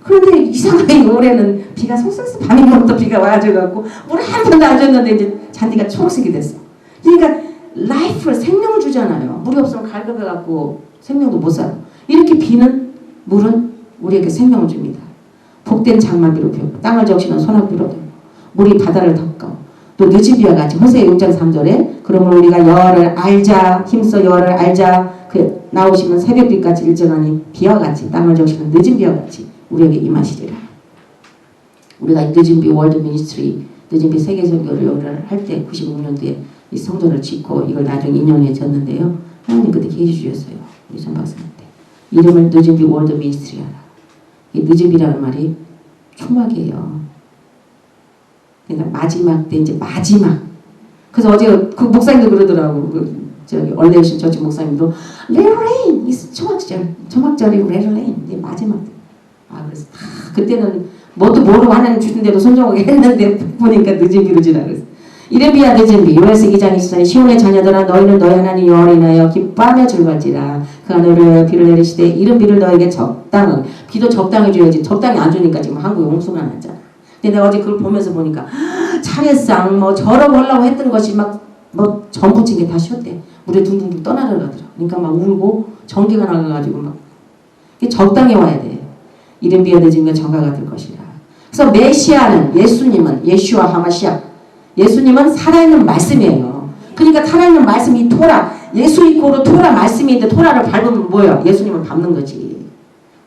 S1: 그런데 이상하게 올해는 비가 속삭서 밤이면부터 비가 와가지고 물을 한 번도 안 줬는데 이제 잔디가 초록색이 됐어. 그러니까 라이프를 생명을 주잖아요. 물이 없으면 갈급해갖고 생명도 못 살아. 이렇게 비는 물은 우리에게 생명을 줍니다. 복된 장막비로 피우고 땅을 적시는 소낙비로 되고 물이 바다를 덮고 또 늦은 비와 같이 호세아 6장 3절에 그러면 우리가 여호와를 알자 힘써 여호와를 알자 그 나오시면 새벽빛같이 일정하니 비와 같이 땅을 적시는 늦은 비와 같이 우리에게 임하시리라. 우리가 늦은 비 월드 미니스트리 늦은 비 세계 선교를 할 때 95년도에 이 성전을 짓고 이걸 나중에 2년 후에 졌는데요. 하나님 그때 계시 주셨어요. 우리 전 박사님 때. 이름을 늦은 비 월드 미니스트리 하라. 이 늦은 비라는 말이 초막이에요. 그러니까 마지막 때 이제 마지막. 그래서 어제 그 목사님도 그러더라고. 저기 얼레이션 저쪽 목사님도 레레인 초막절이 레레인 이제 마지막 때. 아 그래서 그때는 뭐도 모르고 하나님 주신데도 손정하게 했는데 보니까 늦은 비로 지나 그래서. 이레비야 늦은 비 요에스 2장 24절 시온의 자녀들아 너희는 너희 하나님 여호와를 인하여 기뻐하며 즐거울지라 그 하늘을 비를 내리시되 이른 비를 너에게 적당하게 비도 적당히 줘야지 적당히 안 주니까 지금 한국에 홍수가 났잖아. 근데 내가 어제 그걸 보면서 보니까 차례상 뭐 저러고 하려고 했던 것이 막 뭐 전부 친 게 다 쉬었대. 물에 둥둥둥 떠나려가더라. 그러니까 막 울고 전기가 나가가지고 막 이게 적당히 와야 돼. 이른 비가 늦으면 정가가 될 것이라. 그래서 메시아는 예수님은 예슈아 하마시아 예수님은 살아있는 말씀이에요. 그러니까 살아있는 말씀이 토라. 예수 이코로 토라 말씀이 있는데 토라를 밟으면 뭐예요? 예수님을 밟는 거지.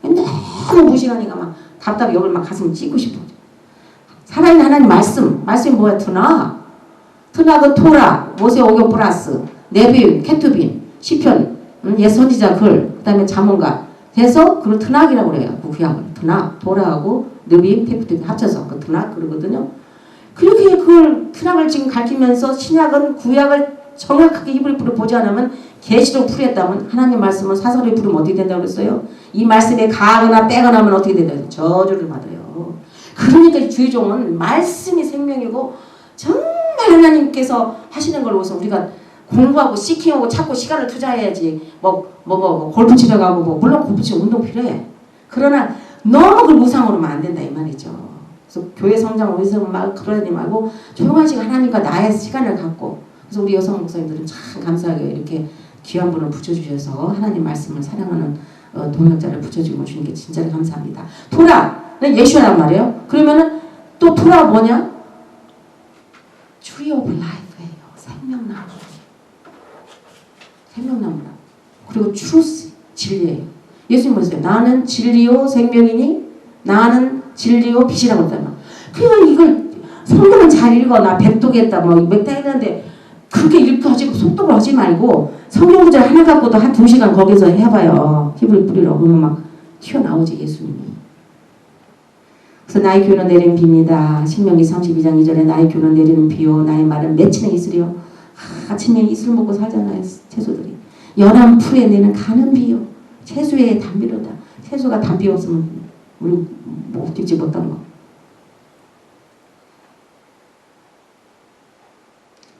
S1: 너무 무시하니까 막 답답해. 여기 막 가슴 찢고 싶어. 살아있는 하나님 말씀. 말씀이 뭐야? 트낙은 토라. 모세 오경 플러스. 네비, 케투빈, 시편, 옛 선지자 글. 그 다음에 자문가. 해서 그걸 트낙이라고 그래요. 그 구약을. 트낙, 토라하고 느비, 케투빈 합쳐서 그 트낙 그러거든요. 그렇게 그걸 트락을 지금 가르치면서 신약은 구약을 정확하게 히브리어로 보지 않으면 계시록 풀이했다면 하나님 말씀은 사설을 부르면 어떻게 된다고 그랬어요? 이 말씀에 가거나 빼거나 하면 어떻게 된다고 저주를 받아요. 그러니까 주의 종은 말씀이 생명이고 정말 하나님께서 하시는 걸 보고서 우리가 공부하고 시킹하고 찾고 시간을 투자해야지 뭐 골프 치러 가고 뭐 물론 골프 치러 운동 필요해. 그러나 너무 그걸 무상으로만 안 된다 이 말이죠. 그래서 교회 성장 어디서 막 그러지 말고 조용한 시간 하나님과 나의 시간을 갖고 그래서 우리 여성 목사님들은 참 감사하게 이렇게 귀한 분을 붙여주셔서 하나님 말씀을 사랑하는 동역자를 붙여주고 주신 게 진짜로 감사합니다. 토라는 예수란 말이에요. 그러면은 또 토라가 뭐냐? Tree of Life예요. 생명나무. 생명나무라. 그리고 Truth 진리예요. 예수님 뭐랬어요? 나는 진리요 생명이니 나는 진리요 빛이라고 했잖아. 그러니까 이걸 성경은 잘 읽어. 나 백독했다 뭐 맥다 했는데 그렇게 읽어가지고 속독을 하지 말고 성경 구절 하나 갖고도 한 2시간 거기서 해봐요. 히브리 뿌리로. 그러면 막 튀어나오지 예수님이. 그래서 나의 교훈은 내리는 비입니다. 신명기 32장 2절에 나의 교훈은 내리는 비요 나의 말은 맺히는 이슬이요. 아침에 이슬 먹고 살잖아요. 채소들이. 연한 풀에 내는 가는 비요. 채소의 담비로다. 채소가 담비 없으면 우리 못 뛰지 못한 거.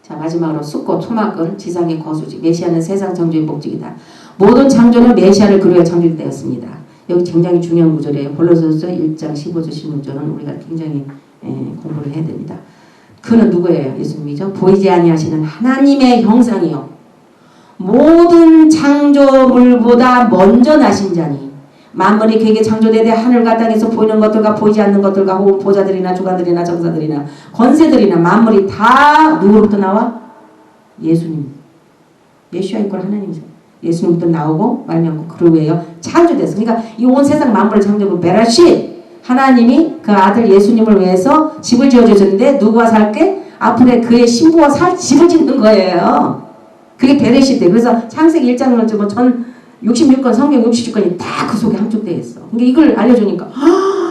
S1: 자, 마지막으로 숫꽃 초막은 지상의 거수지. 메시아는 세상 창조의 목적이다. 모든 창조는 메시아를 그려야 창조되었습니다. 여기 굉장히 중요한 구절이에요. 골로새서 1장 15절 16절은 우리가 굉장히 공부를 해야 됩니다. 그는 누구예요? 예수님이죠. 보이지 아니하시는 하나님의 형상이요. 모든 창조물보다 먼저 나신 자니 만물이 그에게 창조되되 하늘과 땅에서 보이는 것들과 보이지 않는 것들과 혹은 보좌들이나 주관들이나 정사들이나 권세들이나 만물이 다 누구로부터 나와? 예수님. 예수와 이꼴 하나님이죠. 예수님부터 나오고 말미암고 그러고요 창조됐어. 그러니까 이 온 세상 만물을 창조하고 베라시 하나님이 그 아들 예수님을 위해서 집을 지어주셨는데 누구와 살게? 앞으로 그의 신부와 살 집을 짓는 거예요. 그게 베레시 때. 그래서 창세기 1장을 전 66권 성경 66권이 다 그 속에 함축되어 있어. 그러니까 이걸 알려주니까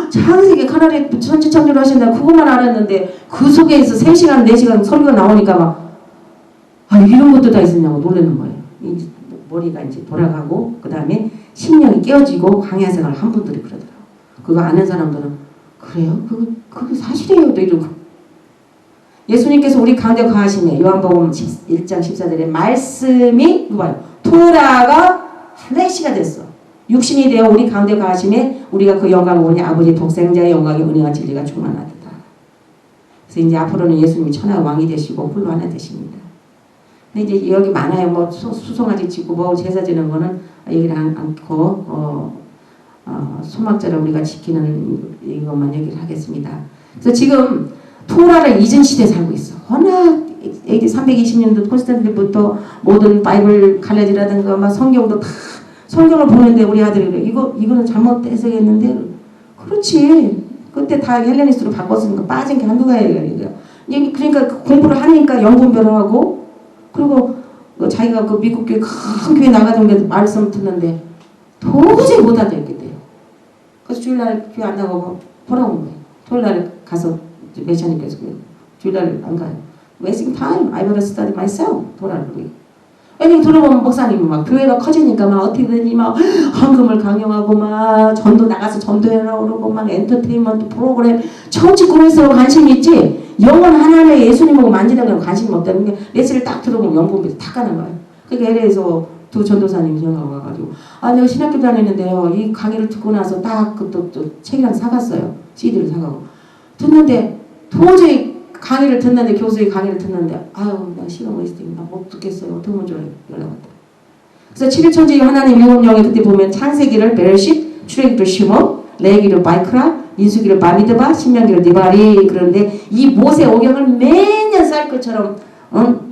S1: 창세기 하나님 천지 창조를 하신다 그것만 알았는데 그 속에서 3시간 4시간 설교가 나오니까 막 이런 것도 다 있었냐고 놀라는 거예요. 이제 머리가 이제 돌아가고 그 다음에 심령이 깨어지고 강야 생활을 한 분들이 그러더라고. 그거 아는 사람들은 그래요? 그거 사실이에요. 또 이러고. 예수님께서 우리 가운데 거하시며 요한복음 1장 14절에 말씀이 누가요? 토라가 플래시가 됐어. 육신이 되어 우리 가운데 거하시며 우리가 그 영광을 보니 아버지 독생자의 영광의 은혜와 진리가 충만하도다. 그래서 이제 앞으로는 예수님이 천하 왕이 되시고 홀로 하나 되십니다. 근데 이제 여기 많아요. 뭐 수송아지 짓고 뭐 제사 지는 거는 얘기를 않고 소막자를 우리가 지키는 이것만 얘기를 하겠습니다. 그래서 지금 토라를 잊은 시대에 살고 있어. 워낙 AD 320년도 콘스탄티노부터 모든 바이블 갈라지라든가 막 성경도 다 성경을 보는데 우리 아들이 그래. 이거는 잘못 해석했는데 그렇지. 그때 다 헬레니스트로 바꿨으니까 빠진 게 한두 가지예요. 그러니까 공부를 하니까 연구별을 하고 그리고 자기가 그 미국 교회 큰 교회 나가던 게 말씀 듣는데 도저히 못 알아듣겠대요. 그래서 주일날 교회 안 나가고 돌아온 거예요. 토요일날 가서 메시아님께서 주일날 안 가요. Wasting time. I better study myself. 돌아오고. 왜냐면 들어보면 목사님이 막 교회가 커지니까 막 어떻게든지 막 헌금을 강요하고 막 전도 나가서 전도해라고 그러고 막 엔터테인먼트 프로그램 처음치 꿈에서 관심이 있지 영원 하나님의 예수님하고 만지는 건 관심이 없다는 게 메시를 딱 들어보면 연봉비에서 다 가는 거예요. 그러니까 LA에서 두 전도사님이 전화가 와가지고 내가 신학교 다니는데요 이 강의를 듣고 나서 딱 그 또 책이랑 사갔어요. CD를 사가고 듣는데 도저히 강의를 듣는데 교수의 강의를 듣는데 나 시간 웨스팅 나 못 듣겠어요. 어떻게 먼저 연락 왔다. 그래서 7일천지 하나님 일곱 영에 그때 보면 창세기를 베르쉿, 출애기를 시몬, 레위기를 바이크라, 민수기를 바미드바, 신명기를 니바리 그런데 이 모세 오경을 매년 쌀 것처럼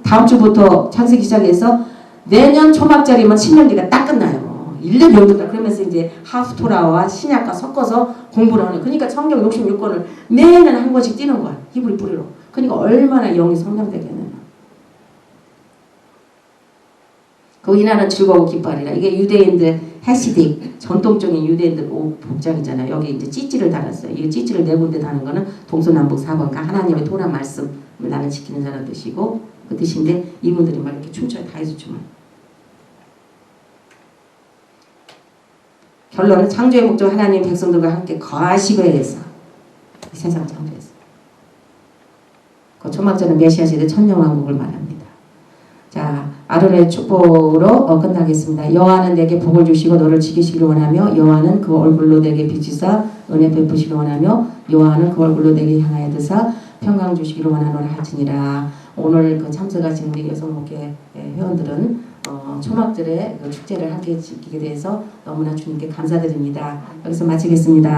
S1: 다음 주부터 창세기 시작해서 내년 초막절이면 신명기가 딱 끝나요. 1년 연구다. 그러면서 이제 하프토라와 신약과 섞어서 공부를 하는. 그러니까 성경 66권을 매년 한 권씩 띄는 거야. 히브리 뿌리로. 그러니까 얼마나 영이 성장되겠느냐. 그 이날은 즐거워 기뻐하리라. 이게 유대인들 해시딕 전통적인 유대인들 옷 복장이잖아요. 여기 이제 찌찌를 달았어요. 이 찌찌를 네 군데 다는 거는 동서남북 4번가 하나님의 토라 말씀을 나를 지키는 자라는 뜻이고 그 뜻인데 이분들이 막 이렇게 춤춰요. 다 해서 춤을. 결론은 창조의 목적 하나님 백성들과 함께 거하시기 위해서 세상 창조했어요. 그 초막절은 메시아 시대 천년왕국을 말합니다. 자, 아론의 축복으로 끝나겠습니다. 여호와는 내게 복을 주시고 너를 지키시기를 원하며 여호와는 그 얼굴로 내게 비추사 은혜 베푸시기를 원하며 여호와는 그 얼굴로 내게 향하여 드사 평강 주시기를 원하노라 할지니라. 오늘 그 참석하신 우리 여성목회 회원들은 초막절에 그 축제를 함께 지키게 돼서 너무나 주님께 감사드립니다. 여기서 마치겠습니다.